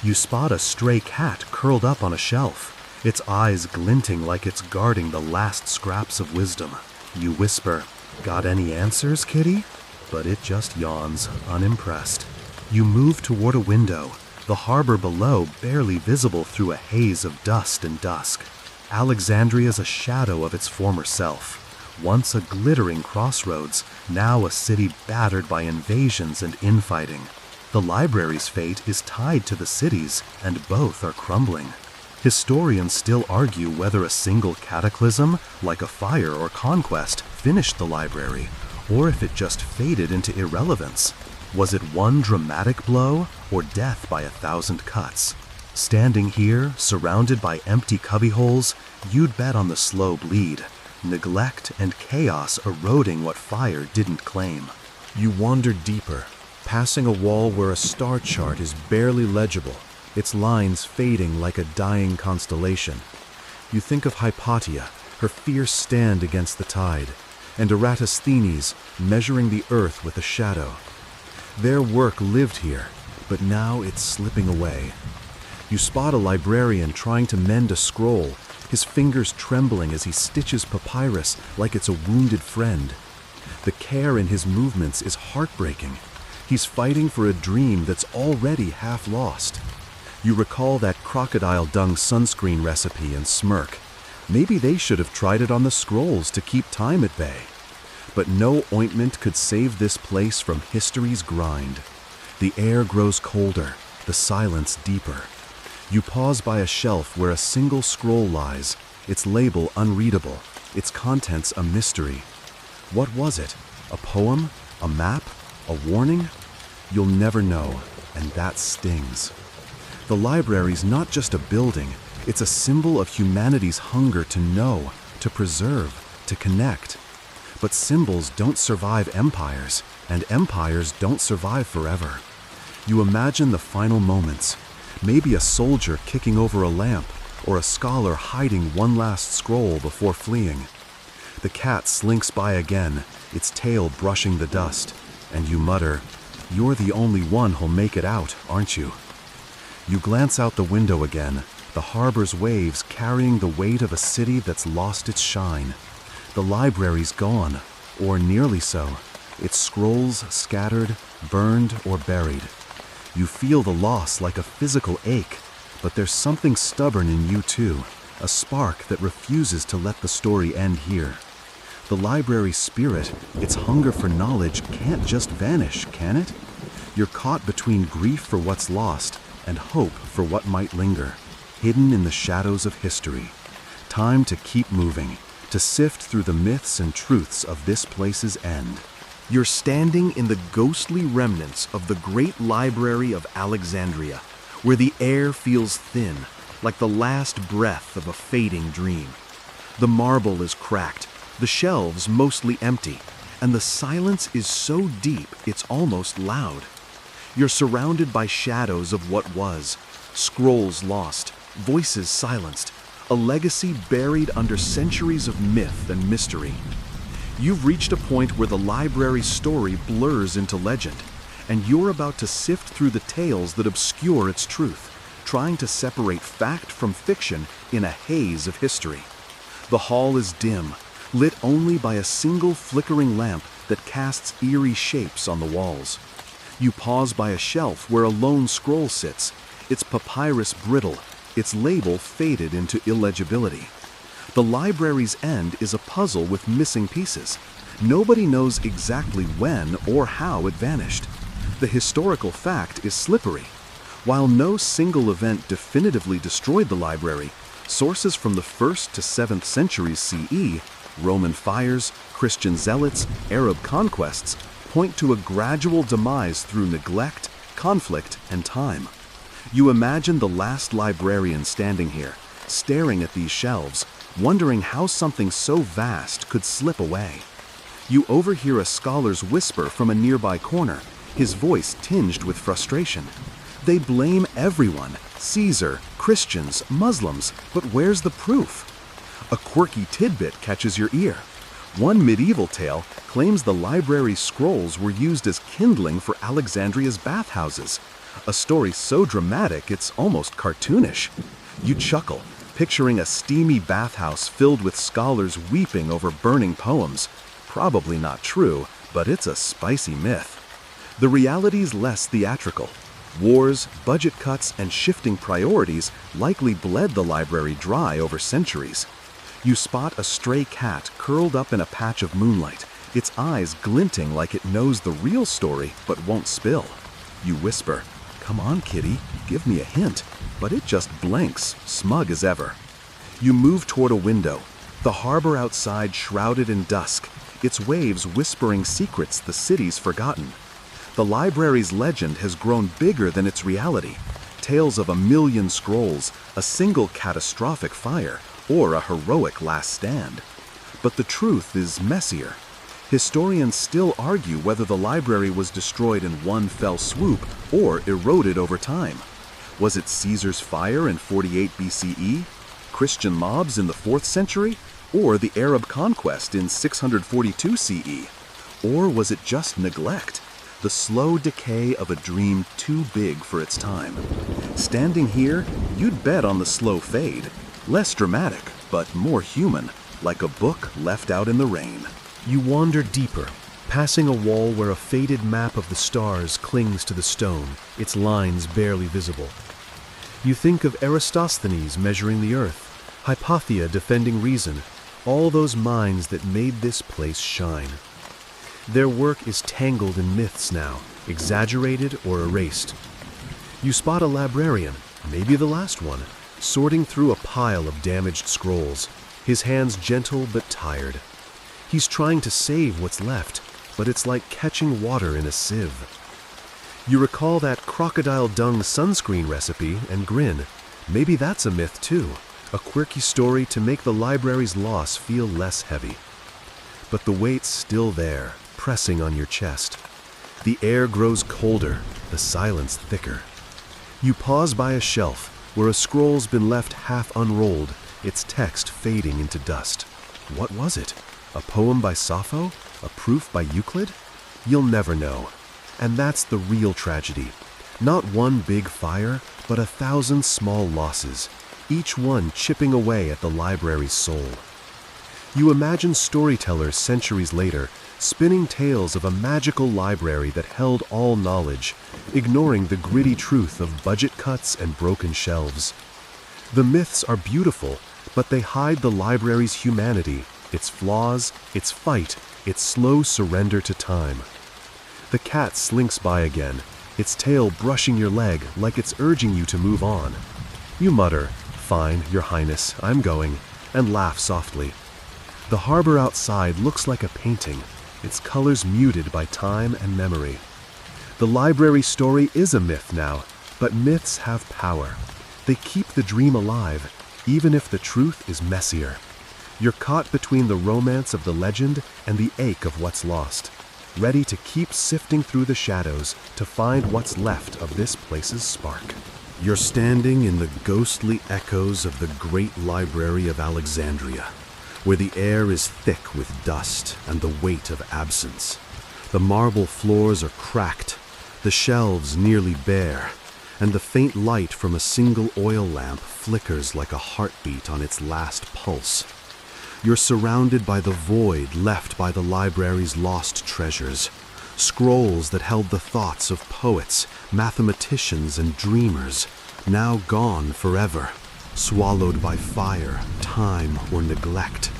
You spot a stray cat curled up on a shelf, its eyes glinting like it's guarding the last scraps of wisdom. You whisper, "Got any answers, kitty?" But it just yawns, unimpressed. You move toward a window, the harbor below barely visible through a haze of dust and dusk. Alexandria's a shadow of its former self. Once a glittering crossroads, now a city battered by invasions and infighting. The library's fate is tied to the city's, and both are crumbling. Historians still argue whether a single cataclysm, like a fire or conquest, finished the library, or if it just faded into irrelevance. Was it one dramatic blow, or death by 1,000 cuts? Standing here, surrounded by empty cubbyholes, you'd bet on the slow bleed. Neglect and chaos eroding what fire didn't claim. You wander deeper, passing a wall where a star chart is barely legible, its lines fading like a dying constellation. You think of Hypatia, her fierce stand against the tide, and Eratosthenes measuring the earth with a shadow. Their work lived here, but now it's slipping away. You spot a librarian trying to mend a scroll, his fingers trembling as he stitches papyrus like it's a wounded friend. The care in his movements is heartbreaking. He's fighting for a dream that's already half lost. You recall that crocodile dung sunscreen recipe and smirk. Maybe they should have tried it on the scrolls to keep time at bay. But no ointment could save this place from history's grind. The air grows colder, the silence deeper. You pause by a shelf where a single scroll lies, its label unreadable, its contents a mystery. What was it? A poem? A map? A warning? You'll never know, and that stings. The library's not just a building, it's a symbol of humanity's hunger to know, to preserve, to connect. But symbols don't survive empires, and empires don't survive forever. You imagine the final moments, maybe a soldier kicking over a lamp, or a scholar hiding one last scroll before fleeing. The cat slinks by again, its tail brushing the dust, and you mutter, "You're the only one who'll make it out, aren't you?" You glance out the window again, the harbor's waves carrying the weight of a city that's lost its shine. The library's gone, or nearly so, its scrolls scattered, burned, or buried. You feel the loss like a physical ache, but there's something stubborn in you too, a spark that refuses to let the story end here. The library's spirit, its hunger for knowledge, can't just vanish, can it? You're caught between grief for what's lost and hope for what might linger, hidden in the shadows of history. Time to keep moving, to sift through the myths and truths of this place's end. You're standing in the ghostly remnants of the Great Library of Alexandria, where the air feels thin, like the last breath of a fading dream. The marble is cracked, the shelves mostly empty, and the silence is so deep it's almost loud. You're surrounded by shadows of what was, scrolls lost, voices silenced, a legacy buried under centuries of myth and mystery. You've reached a point where the library's story blurs into legend, and you're about to sift through the tales that obscure its truth, trying to separate fact from fiction in a haze of history. The hall is dim, lit only by a single flickering lamp that casts eerie shapes on the walls. You pause by a shelf where a lone scroll sits, its papyrus brittle, its label faded into illegibility. The library's end is a puzzle with missing pieces. Nobody knows exactly when or how it vanished. The historical fact is slippery. While no single event definitively destroyed the library, sources from the 1st to 7th centuries CE, Roman fires, Christian zealots, Arab conquests, point to a gradual demise through neglect, conflict, and time. You imagine the last librarian standing here, staring at these shelves, wondering how something so vast could slip away. You overhear a scholar's whisper from a nearby corner, his voice tinged with frustration. They blame everyone, Caesar, Christians, Muslims, but where's the proof? A quirky tidbit catches your ear. One medieval tale claims the library's scrolls were used as kindling for Alexandria's bathhouses, a story so dramatic it's almost cartoonish. You chuckle, picturing a steamy bathhouse filled with scholars weeping over burning poems. Probably not true, but it's a spicy myth. The reality's less theatrical. Wars, budget cuts, and shifting priorities likely bled the library dry over centuries. You spot a stray cat curled up in a patch of moonlight, its eyes glinting like it knows the real story but won't spill. You whisper, "Come on, kitty, give me a hint," but it just blinks, smug as ever. You move toward a window, the harbor outside shrouded in dusk, its waves whispering secrets the city's forgotten. The library's legend has grown bigger than its reality. Tales of a million scrolls, a single catastrophic fire, or a heroic last stand. But the truth is messier. Historians still argue whether the library was destroyed in one fell swoop or eroded over time. Was it Caesar's fire in 48 BCE, Christian mobs in the 4th century, or the Arab conquest in 642 CE? Or was it just neglect? The slow decay of a dream too big for its time. Standing here, you'd bet on the slow fade. Less dramatic, but more human, like a book left out in the rain. You wander deeper, passing a wall where a faded map of the stars clings to the stone, its lines barely visible. You think of Eratosthenes measuring the earth, Hypatia defending reason, all those minds that made this place shine. Their work is tangled in myths now, exaggerated or erased. You spot a librarian, maybe the last one, sorting through a pile of damaged scrolls, his hands gentle but tired. He's trying to save what's left, but it's like catching water in a sieve. You recall that crocodile dung sunscreen recipe and grin. Maybe that's a myth too, a quirky story to make the library's loss feel less heavy. but the weight's still there, pressing on your chest. The air grows colder, the silence thicker. You pause by a shelf where a scroll's been left half unrolled, its text fading into dust. What was it? A poem by Sappho? A proof by Euclid? You'll never know. And that's the real tragedy. Not one big fire, but 1,000 small losses, each one chipping away at the library's soul. You imagine storytellers centuries later spinning tales of a magical library that held all knowledge, ignoring the gritty truth of budget cuts and broken shelves. The myths are beautiful, but they hide the library's humanity, its flaws, its fight, its slow surrender to time. The cat slinks by again, its tail brushing your leg like it's urging you to move on. You mutter, "Fine, Your Highness, I'm going," and laugh softly. The harbor outside looks like a painting, its colors muted by time and memory. The library story is a myth now, but myths have power. They keep the dream alive, even if the truth is messier. You're caught between the romance of the legend and the ache of what's lost, ready to keep sifting through the shadows to find what's left of this place's spark. You're standing in the ghostly echoes of the Great Library of Alexandria, where the air is thick with dust and the weight of absence. The marble floors are cracked, the shelves nearly bare, and the faint light from a single oil lamp flickers like a heartbeat on its last pulse. You're surrounded by the void left by the library's lost treasures, scrolls that held the thoughts of poets, mathematicians, and dreamers, now gone forever, swallowed by fire, time, or neglect.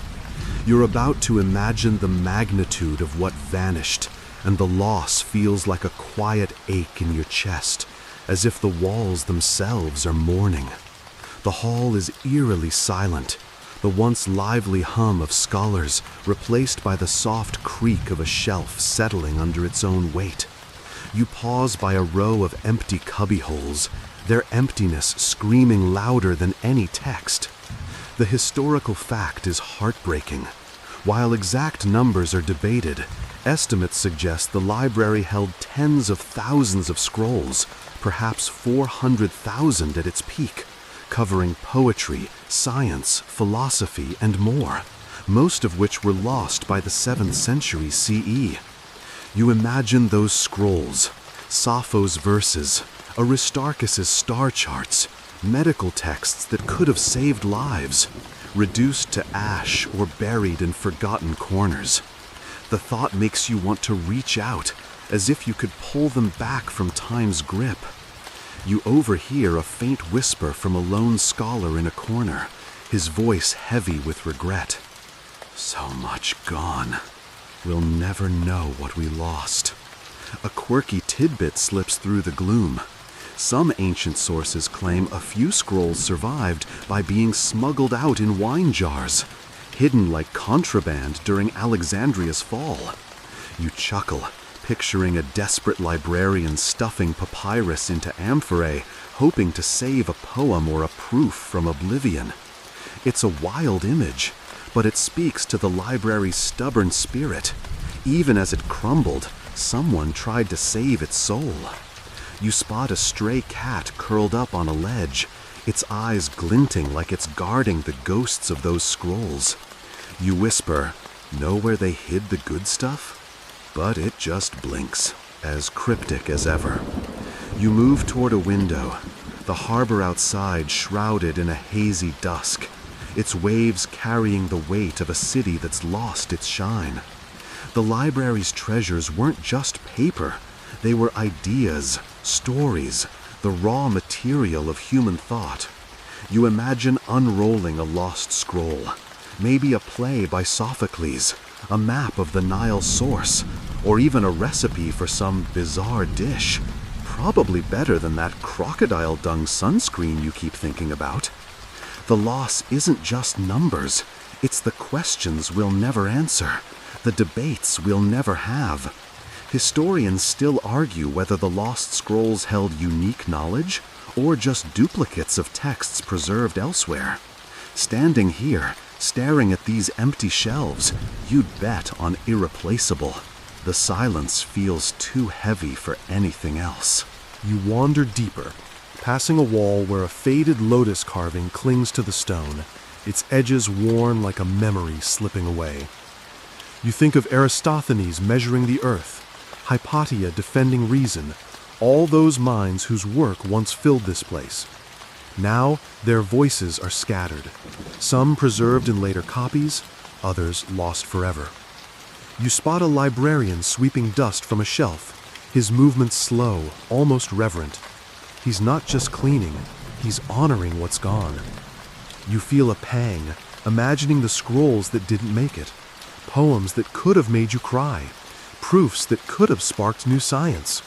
You're about to imagine the magnitude of what vanished, and the loss feels like a quiet ache in your chest, as if the walls themselves are mourning. The hall is eerily silent, the once lively hum of scholars replaced by the soft creak of a shelf settling under its own weight. You pause by a row of empty cubbyholes, their emptiness screaming louder than any text. The historical fact is heartbreaking. While exact numbers are debated, estimates suggest the library held tens of thousands of scrolls, perhaps 400,000 at its peak, covering poetry, science, philosophy, and more, most of which were lost by the 7th century CE. You imagine those scrolls, Sappho's verses, Aristarchus's star charts, medical texts that could have saved lives, reduced to ash or buried in forgotten corners. The thought makes you want to reach out, as if you could pull them back from time's grip. You overhear a faint whisper from a lone scholar in a corner, his voice heavy with regret. So much gone. We'll never know what we lost. A quirky tidbit slips through the gloom. Some ancient sources claim a few scrolls survived by being smuggled out in wine jars, hidden like contraband during Alexandria's fall. You chuckle, picturing a desperate librarian stuffing papyrus into amphorae, hoping to save a poem or a proof from oblivion. It's a wild image, but it speaks to the library's stubborn spirit. Even as it crumbled, someone tried to save its soul. You spot a stray cat curled up on a ledge, its eyes glinting like it's guarding the ghosts of those scrolls. You whisper, "Know where they hid the good stuff?" But it just blinks, as cryptic as ever. You move toward a window, the harbor outside shrouded in a hazy dusk, its waves carrying the weight of a city that's lost its shine. The library's treasures weren't just paper, they were ideas, stories, the raw material of human thought. You imagine unrolling a lost scroll, maybe a play by Sophocles, a map of the Nile source, or even a recipe for some bizarre dish, probably better than that crocodile dung sunscreen you keep thinking about. The loss isn't just numbers, it's the questions we'll never answer, the debates we'll never have. Historians still argue whether the lost scrolls held unique knowledge or just duplicates of texts preserved elsewhere. Standing here, Staring at these empty shelves, you'd bet on irreplaceable. The silence feels too heavy for anything else. You wander deeper, passing a wall where a faded lotus carving clings to the stone, its edges worn like a memory slipping away. You think of Eratosthenes measuring the earth, Hypatia defending reason, all those minds whose work once filled this place. Now, their voices are scattered, some preserved in later copies, others lost forever. You spot a librarian sweeping dust from a shelf, his movements slow, almost reverent. He's not just cleaning, he's honoring what's gone. You feel a pang, imagining the scrolls that didn't make it, poems that could have made you cry, proofs that could have sparked new science.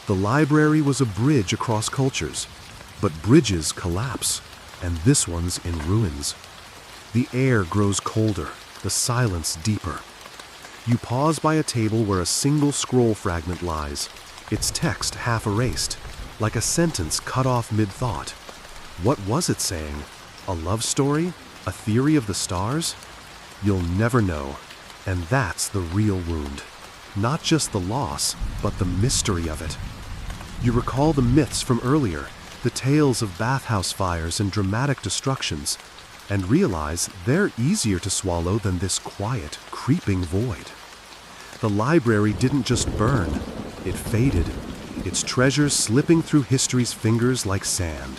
The library was a bridge across cultures, but bridges collapse, and this one's in ruins. The air grows colder, the silence deeper. You pause by a table where a single scroll fragment lies, its text half erased, like a sentence cut off mid-thought. What was it saying? A love story? A theory of the stars? You'll never know, and that's the real wound. Not just the loss, but the mystery of it. You recall the myths from earlier, the tales of bathhouse fires and dramatic destructions, and realize they're easier to swallow than this quiet, creeping void. The library didn't just burn, it faded, its treasures slipping through history's fingers like sand.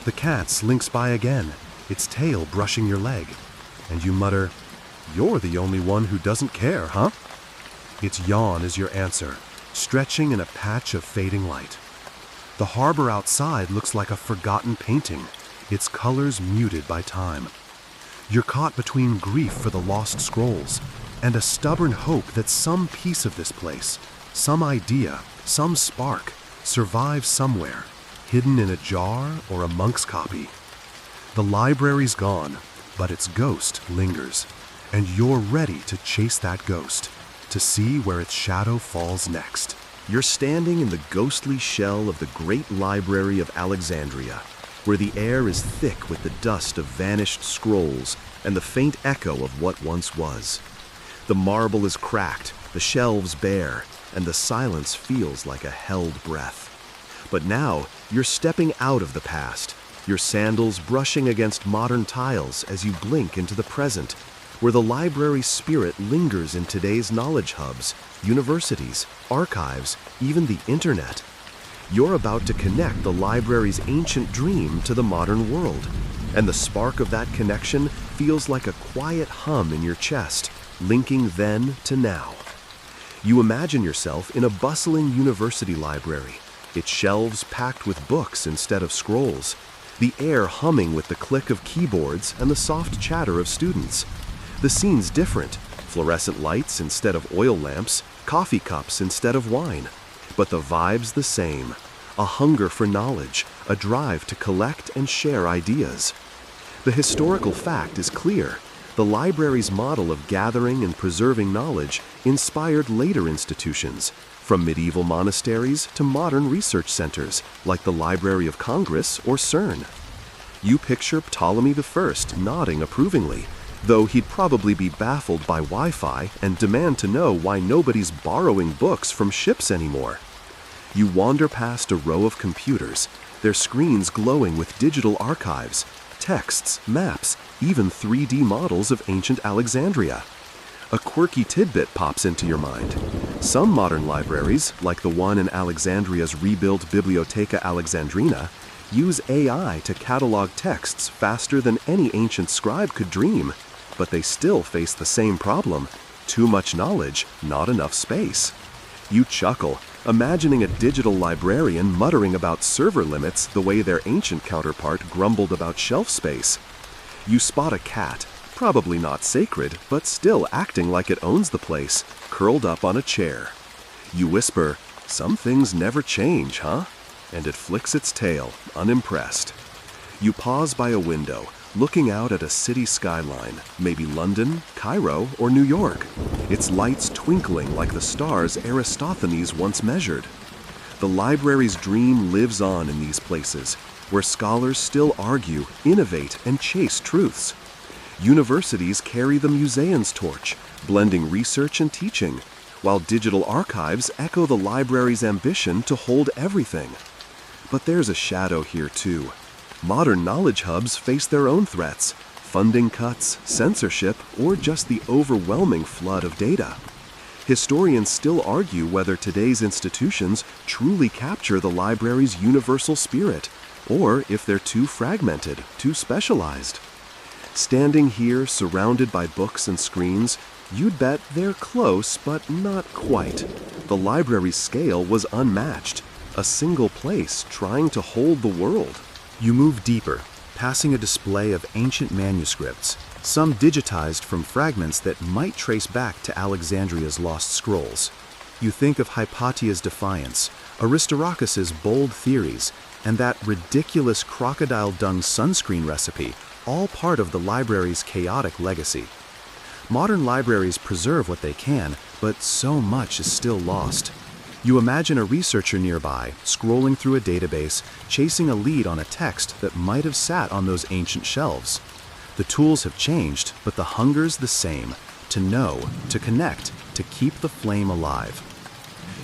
The cat slinks by again, its tail brushing your leg, and you mutter, "You're the only one who doesn't care, huh?" Its yawn is your answer, stretching in a patch of fading light. The harbor outside looks like a forgotten painting, its colors muted by time. You're caught between grief for the lost scrolls and a stubborn hope that some piece of this place, some idea, some spark, survives somewhere, hidden in a jar or a monk's copy. The library's gone, but its ghost lingers, and you're ready to chase that ghost, to see where its shadow falls next. You're standing in the ghostly shell of the Great Library of Alexandria, where the air is thick with the dust of vanished scrolls and the faint echo of what once was. The marble is cracked, the shelves bare, and the silence feels like a held breath. But now, you're stepping out of the past, your sandals brushing against modern tiles as you blink into the present, where the library's spirit lingers in today's knowledge hubs, universities, archives, even the internet. You're about to connect the library's ancient dream to the modern world, and the spark of that connection feels like a quiet hum in your chest, linking then to now. You imagine yourself in a bustling university library, its shelves packed with books instead of scrolls, the air humming with the click of keyboards and the soft chatter of students. The scene's different, fluorescent lights instead of oil lamps, coffee cups instead of wine. But the vibe's the same, a hunger for knowledge, a drive to collect and share ideas. The historical fact is clear. The library's model of gathering and preserving knowledge inspired later institutions, from medieval monasteries to modern research centers like the Library of Congress or CERN. You picture Ptolemy I nodding approvingly, though he'd probably be baffled by Wi-Fi and demand to know why nobody's borrowing books from ships anymore. You wander past a row of computers, their screens glowing with digital archives, texts, maps, even 3D models of ancient Alexandria. A quirky tidbit pops into your mind. Some modern libraries, like the one in Alexandria's rebuilt Bibliotheca Alexandrina, use AI to catalog texts faster than any ancient scribe could dream, but they still face the same problem: too much knowledge, not enough space. You chuckle, imagining a digital librarian muttering about server limits the way their ancient counterpart grumbled about shelf space. You spot a cat, probably not sacred, but still acting like it owns the place, curled up on a chair. You whisper, "Some things never change, huh?" And it flicks its tail, unimpressed. You pause by a window, looking out at a city skyline, maybe London, Cairo, or New York, its lights twinkling like the stars Eratosthenes once measured. The library's dream lives on in these places, where scholars still argue, innovate, and chase truths. Universities carry the museum's torch, blending research and teaching, while digital archives echo the library's ambition to hold everything. But there's a shadow here too. Modern knowledge hubs face their own threats: funding cuts, censorship, or just the overwhelming flood of data. Historians still argue whether today's institutions truly capture the library's universal spirit, or if they're too fragmented, too specialized. Standing here, surrounded by books and screens, you'd bet they're close, but not quite. The library's scale was unmatched, a single place trying to hold the world. You move deeper, passing a display of ancient manuscripts, some digitized from fragments that might trace back to Alexandria's lost scrolls. You think of Hypatia's defiance, Aristarchus's bold theories, and that ridiculous crocodile dung sunscreen recipe, all part of the library's chaotic legacy. Modern libraries preserve what they can, but so much is still lost. You imagine a researcher nearby, scrolling through a database, chasing a lead on a text that might have sat on those ancient shelves. The tools have changed, but the hunger's the same: to know, to connect, to keep the flame alive.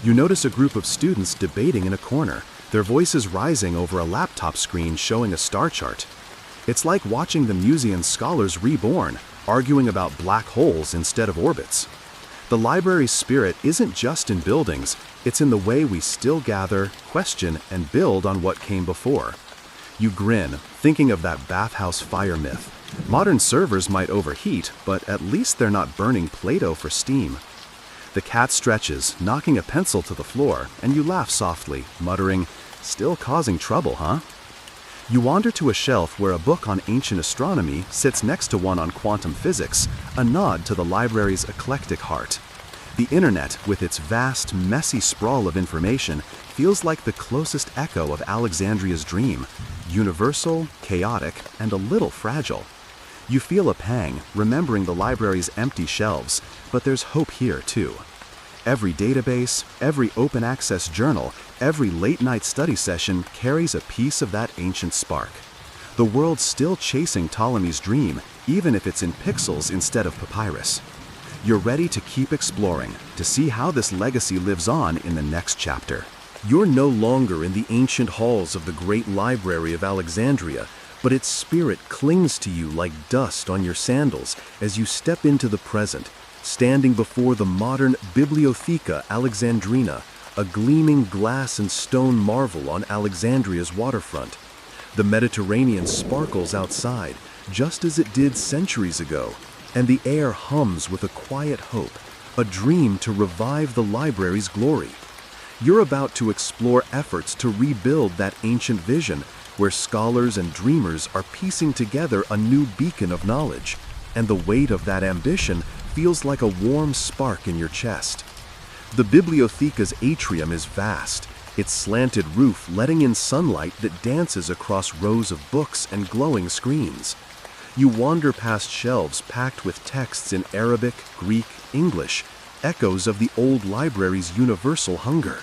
You notice a group of students debating in a corner, their voices rising over a laptop screen showing a star chart. It's like watching the museum's scholars reborn, arguing about black holes instead of orbits. The library's spirit isn't just in buildings, it's in the way we still gather, question, and build on what came before. You grin, thinking of that bathhouse fire myth. Modern servers might overheat, but at least they're not burning Play-Doh for steam. The cat stretches, knocking a pencil to the floor, and you laugh softly, muttering, "Still causing trouble, huh?" You wander to a shelf where a book on ancient astronomy sits next to one on quantum physics, a nod to the library's eclectic heart. The internet, with its vast, messy sprawl of information, feels like the closest echo of Alexandria's dream: universal, chaotic, and a little fragile. You feel a pang, remembering the library's empty shelves, but there's hope here too. Every database, every open-access journal, every late-night study session carries a piece of that ancient spark. The world's still chasing Ptolemy's dream, even if it's in pixels instead of papyrus. You're ready to keep exploring, to see how this legacy lives on in the next chapter. You're no longer in the ancient halls of the Great Library of Alexandria, but its spirit clings to you like dust on your sandals as you step into the present, standing before the modern Bibliotheca Alexandrina, a gleaming glass and stone marvel on Alexandria's waterfront. The Mediterranean sparkles outside, just as it did centuries ago, and the air hums with a quiet hope, a dream to revive the library's glory. You're about to explore efforts to rebuild that ancient vision, where scholars and dreamers are piecing together a new beacon of knowledge, and the weight of that ambition feels like a warm spark in your chest. The Bibliotheca's atrium is vast, its slanted roof letting in sunlight that dances across rows of books and glowing screens. You wander past shelves packed with texts in Arabic, Greek, English, echoes of the old library's universal hunger.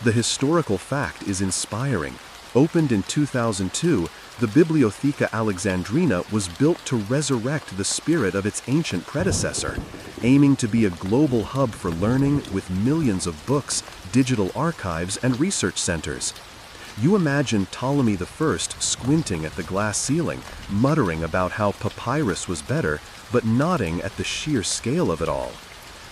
The historical fact is inspiring. Opened in 2002, the Bibliotheca Alexandrina was built to resurrect the spirit of its ancient predecessor, aiming to be a global hub for learning with millions of books, digital archives, and research centers. You imagine Ptolemy I squinting at the glass ceiling, muttering about how papyrus was better, but nodding at the sheer scale of it all.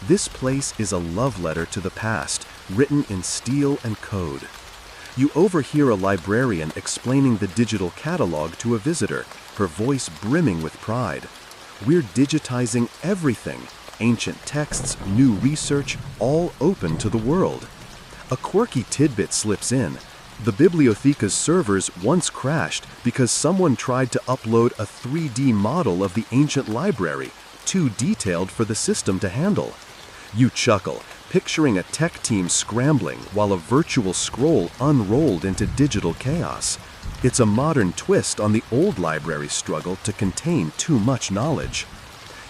This place is a love letter to the past, written in steel and code. You overhear a librarian explaining the digital catalog to a visitor, her voice brimming with pride. We're digitizing everything, ancient texts, new research, all open to the world. A quirky tidbit slips in. The Bibliotheca's servers once crashed because someone tried to upload a 3D model of the ancient library, too detailed for the system to handle. You chuckle, picturing a tech team scrambling while a virtual scroll unrolled into digital chaos. It's a modern twist on the old library's struggle to contain too much knowledge.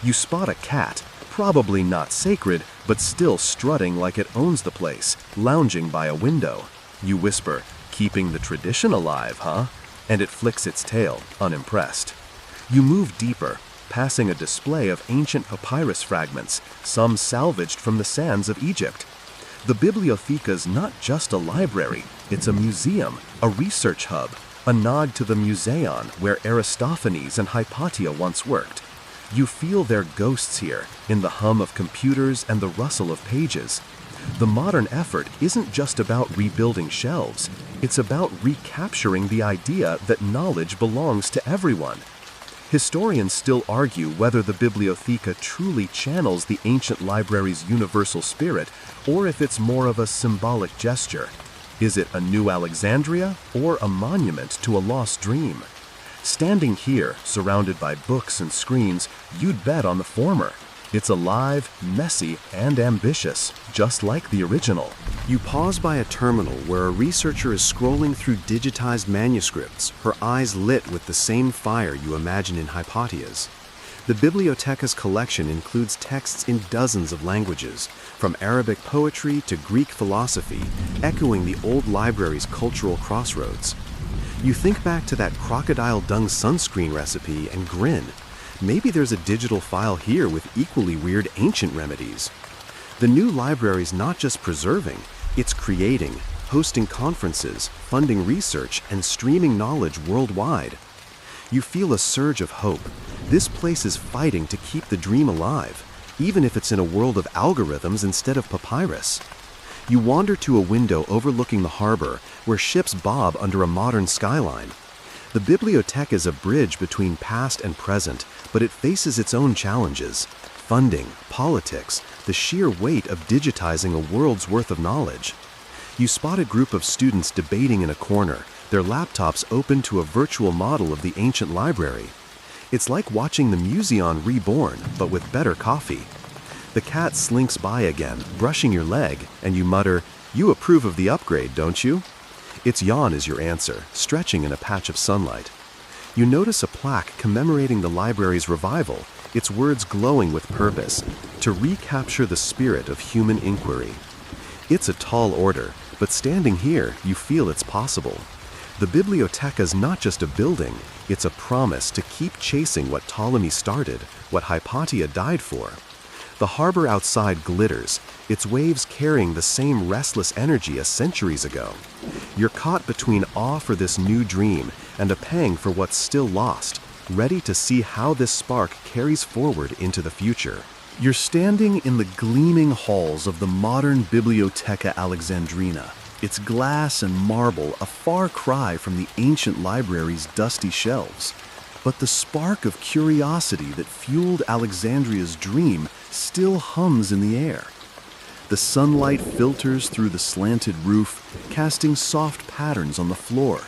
You spot a cat, probably not sacred, but still strutting like it owns the place, lounging by a window. You whisper, "Keeping the tradition alive, huh?" And it flicks its tail, unimpressed. You move deeper, passing a display of ancient papyrus fragments, some salvaged from the sands of Egypt. The Bibliotheca's not just a library, it's a museum, a research hub, a nod to the Museion where Eratosthenes and Hypatia once worked. You feel their ghosts here, in the hum of computers and the rustle of pages. The modern effort isn't just about rebuilding shelves, it's about recapturing the idea that knowledge belongs to everyone. Historians still argue whether the Bibliotheca truly channels the ancient library's universal spirit, or if it's more of a symbolic gesture. Is it a new Alexandria, or a monument to a lost dream? Standing here, surrounded by books and screens, you'd bet on the former. It's alive, messy, and ambitious, just like the original. You pause by a terminal where a researcher is scrolling through digitized manuscripts, her eyes lit with the same fire you imagine in Hypatia's. The Bibliotheca's collection includes texts in dozens of languages, from Arabic poetry to Greek philosophy, echoing the old library's cultural crossroads. You think back to that crocodile dung sunscreen recipe and grin. Maybe there's a digital file here with equally weird ancient remedies. The new library's not just preserving, it's creating, hosting conferences, funding research, and streaming knowledge worldwide. You feel a surge of hope. This place is fighting to keep the dream alive, even if it's in a world of algorithms instead of papyrus. You wander to a window overlooking the harbor, where ships bob under a modern skyline. The Bibliotheca is a bridge between past and present, but it faces its own challenges: funding, politics, the sheer weight of digitizing a world's worth of knowledge. You spot a group of students debating in a corner, their laptops open to a virtual model of the ancient library. It's like watching the Museion reborn, but with better coffee. The cat slinks by again, brushing your leg, and you mutter, "You approve of the upgrade, don't you?" Its yawn is your answer, stretching in a patch of sunlight. You notice a plaque commemorating the library's revival, its words glowing with purpose, to recapture the spirit of human inquiry. It's a tall order, but standing here, you feel it's possible. The Bibliotheca's not just a building, it's a promise to keep chasing what Ptolemy started, what Hypatia died for. The harbor outside glitters, its waves carrying the same restless energy as centuries ago. You're caught between awe for this new dream and a pang for what's still lost, ready to see how this spark carries forward into the future. You're standing in the gleaming halls of the modern Bibliotheca Alexandrina, its glass and marble a far cry from the ancient library's dusty shelves. But the spark of curiosity that fueled Alexandria's dream still hums in the air. The sunlight filters through the slanted roof, casting soft patterns on the floor,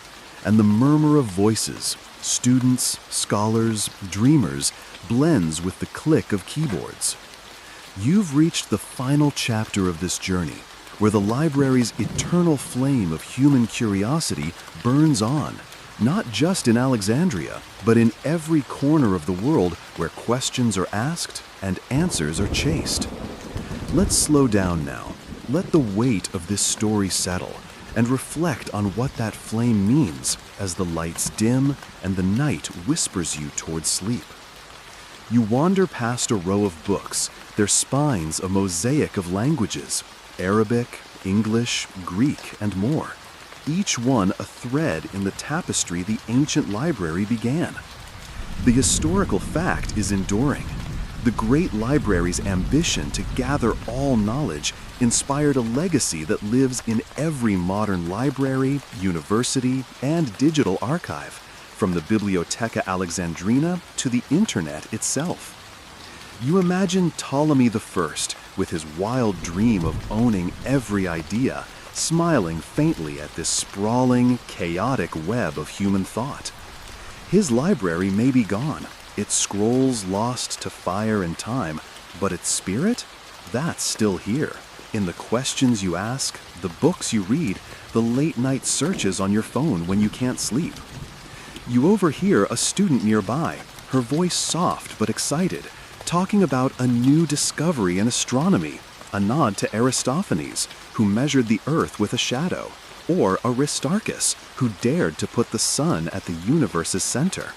and the murmur of voices, students, scholars, dreamers, blends with the click of keyboards. You've reached the final chapter of this journey, where the library's eternal flame of human curiosity burns on, not just in Alexandria, but in every corner of the world where questions are asked and answers are chased. Let's slow down now. Let the weight of this story settle, and reflect on what that flame means as the lights dim and the night whispers you towards sleep. You wander past a row of books, their spines a mosaic of languages: Arabic, English, Greek, and more. Each one a thread in the tapestry the ancient library began. The historical fact is enduring. The Great Library's ambition to gather all knowledge inspired a legacy that lives in every modern library, university, and digital archive, from the Bibliotheca Alexandrina to the internet itself. You imagine Ptolemy I, with his wild dream of owning every idea, smiling faintly at this sprawling, chaotic web of human thought. His library may be gone, its scrolls lost to fire and time, but its spirit? That's still here, in the questions you ask, the books you read, the late-night searches on your phone when you can't sleep. You overhear a student nearby, her voice soft but excited, talking about a new discovery in astronomy, a nod to Eratosthenes, who measured the Earth with a shadow, or Aristarchus, who dared to put the sun at the universe's center.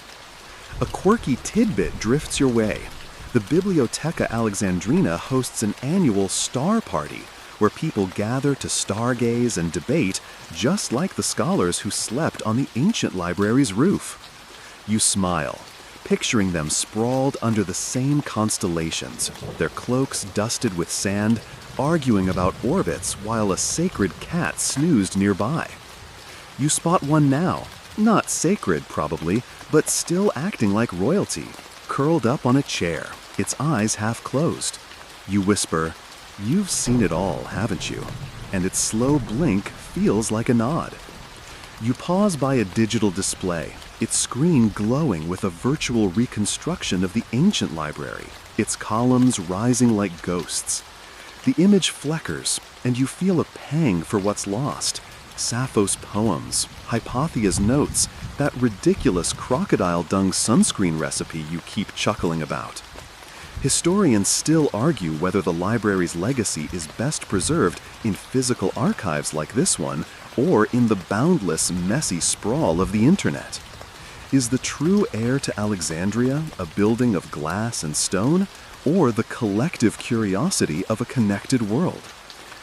A quirky tidbit drifts your way. The Bibliotheca Alexandrina hosts an annual star party where people gather to stargaze and debate, just like the scholars who slept on the ancient library's roof. You smile, picturing them sprawled under the same constellations, their cloaks dusted with sand, arguing about orbits while a sacred cat snoozed nearby. You spot one now, not sacred probably, but still acting like royalty, curled up on a chair, its eyes half closed. You whisper, "You've seen it all, haven't you?" And its slow blink feels like a nod. You pause by a digital display, its screen glowing with a virtual reconstruction of the ancient library, its columns rising like ghosts. The image flickers, and you feel a pang for what's lost. Sappho's poems, Hypatia's notes, that ridiculous crocodile dung sunscreen recipe you keep chuckling about. Historians still argue whether the library's legacy is best preserved in physical archives like this one, or in the boundless, messy sprawl of the internet. Is the true heir to Alexandria a building of glass and stone, or the collective curiosity of a connected world?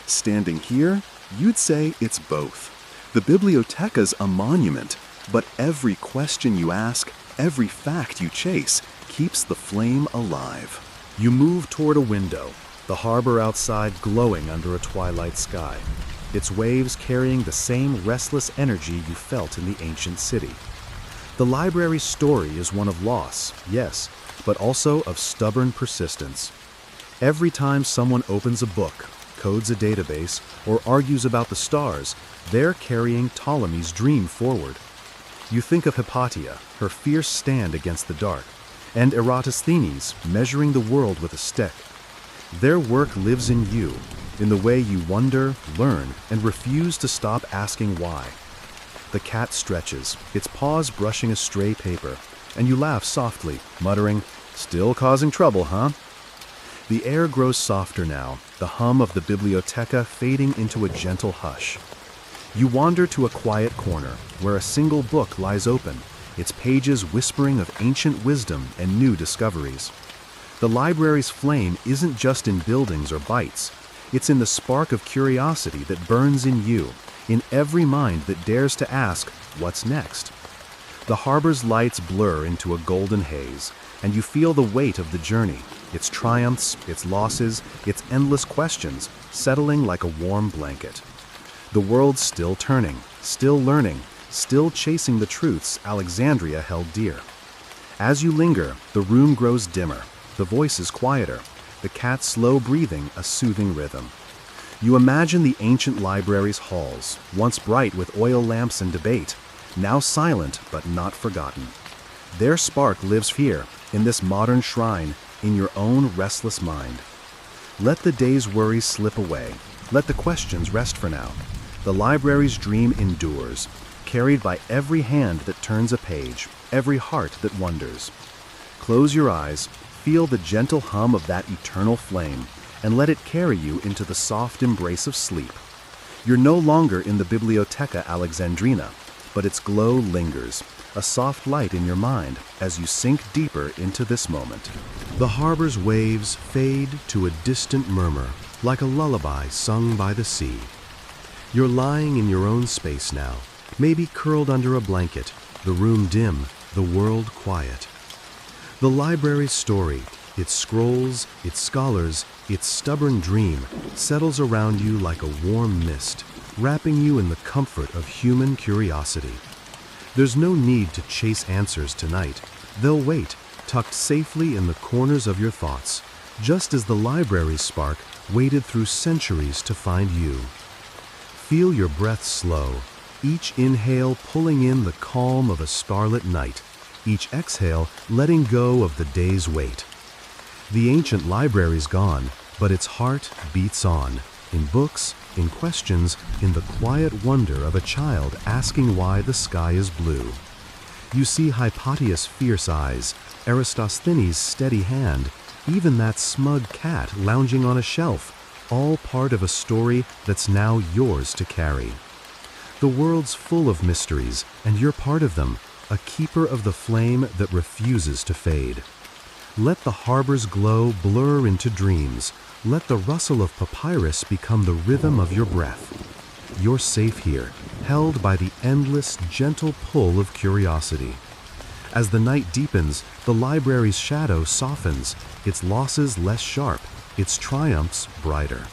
Standing here, you'd say it's both. The Bibliotheca's a monument, but every question you ask, every fact you chase, keeps the flame alive. You move toward a window, the harbor outside glowing under a twilight sky, its waves carrying the same restless energy you felt in the ancient city. The library's story is one of loss, yes, but also of stubborn persistence. Every time someone opens a book, codes a database, or argues about the stars, they're carrying Ptolemy's dream forward. You think of Hypatia, her fierce stand against the dark, and Eratosthenes measuring the world with a stick. Their work lives in you, in the way you wonder, learn, and refuse to stop asking why. The cat stretches, its paws brushing a stray paper, and you laugh softly, muttering, "Still causing trouble, huh?" The air grows softer now, the hum of the bibliotheca fading into a gentle hush. You wander to a quiet corner, where a single book lies open, its pages whispering of ancient wisdom and new discoveries. The library's flame isn't just in buildings or bytes. It's in the spark of curiosity that burns in you, in every mind that dares to ask, what's next? The harbor's lights blur into a golden haze, and you feel the weight of the journey, its triumphs, its losses, its endless questions, settling like a warm blanket. The world's still turning, still learning, still chasing the truths Alexandria held dear. As you linger, the room grows dimmer, the voices quieter, the cat's slow breathing a soothing rhythm. You imagine the ancient library's halls, once bright with oil lamps and debate, now silent but not forgotten. Their spark lives here, in this modern shrine, in your own restless mind. Let the day's worries slip away. Let the questions rest for now. The library's dream endures, carried by every hand that turns a page, every heart that wonders. Close your eyes, feel the gentle hum of that eternal flame, and let it carry you into the soft embrace of sleep. You're no longer in the Bibliotheca Alexandrina, but its glow lingers, a soft light in your mind as you sink deeper into this moment. The harbor's waves fade to a distant murmur, like a lullaby sung by the sea. You're lying in your own space now, maybe curled under a blanket, the room dim, the world quiet. The library's story, its scrolls, its scholars, its stubborn dream, settles around you like a warm mist, wrapping you in the comfort of human curiosity. There's no need to chase answers tonight. They'll wait, tucked safely in the corners of your thoughts, just as the library's spark waited through centuries to find you. Feel your breath slow, each inhale pulling in the calm of a starlit night, each exhale letting go of the day's weight. The ancient library's gone, but its heart beats on, in books, in questions, in the quiet wonder of a child asking why the sky is blue. You see Hypatia's fierce eyes, Eratosthenes' steady hand, even that smug cat lounging on a shelf, all part of a story that's now yours to carry. The world's full of mysteries, and you're part of them, a keeper of the flame that refuses to fade. Let the harbor's glow blur into dreams. Let the rustle of papyrus become the rhythm of your breath. You're safe here, held by the endless, gentle pull of curiosity. As the night deepens, the library's shadow softens, its losses less sharp, its triumphs brighter.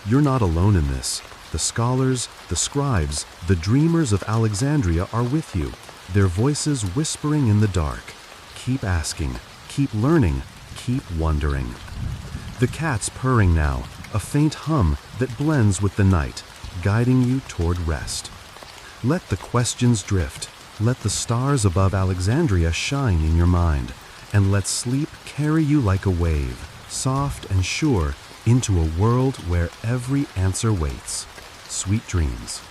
You're not alone in this. The scholars, the scribes, the dreamers of Alexandria are with you, their voices whispering in the dark. Keep asking, keep learning, keep wondering. The cat's purring now, a faint hum that blends with the night, guiding you toward rest. Let the questions drift. Let the stars above Alexandria shine in your mind, and let sleep carry you like a wave, soft and sure, into a world where every answer waits. Sweet dreams.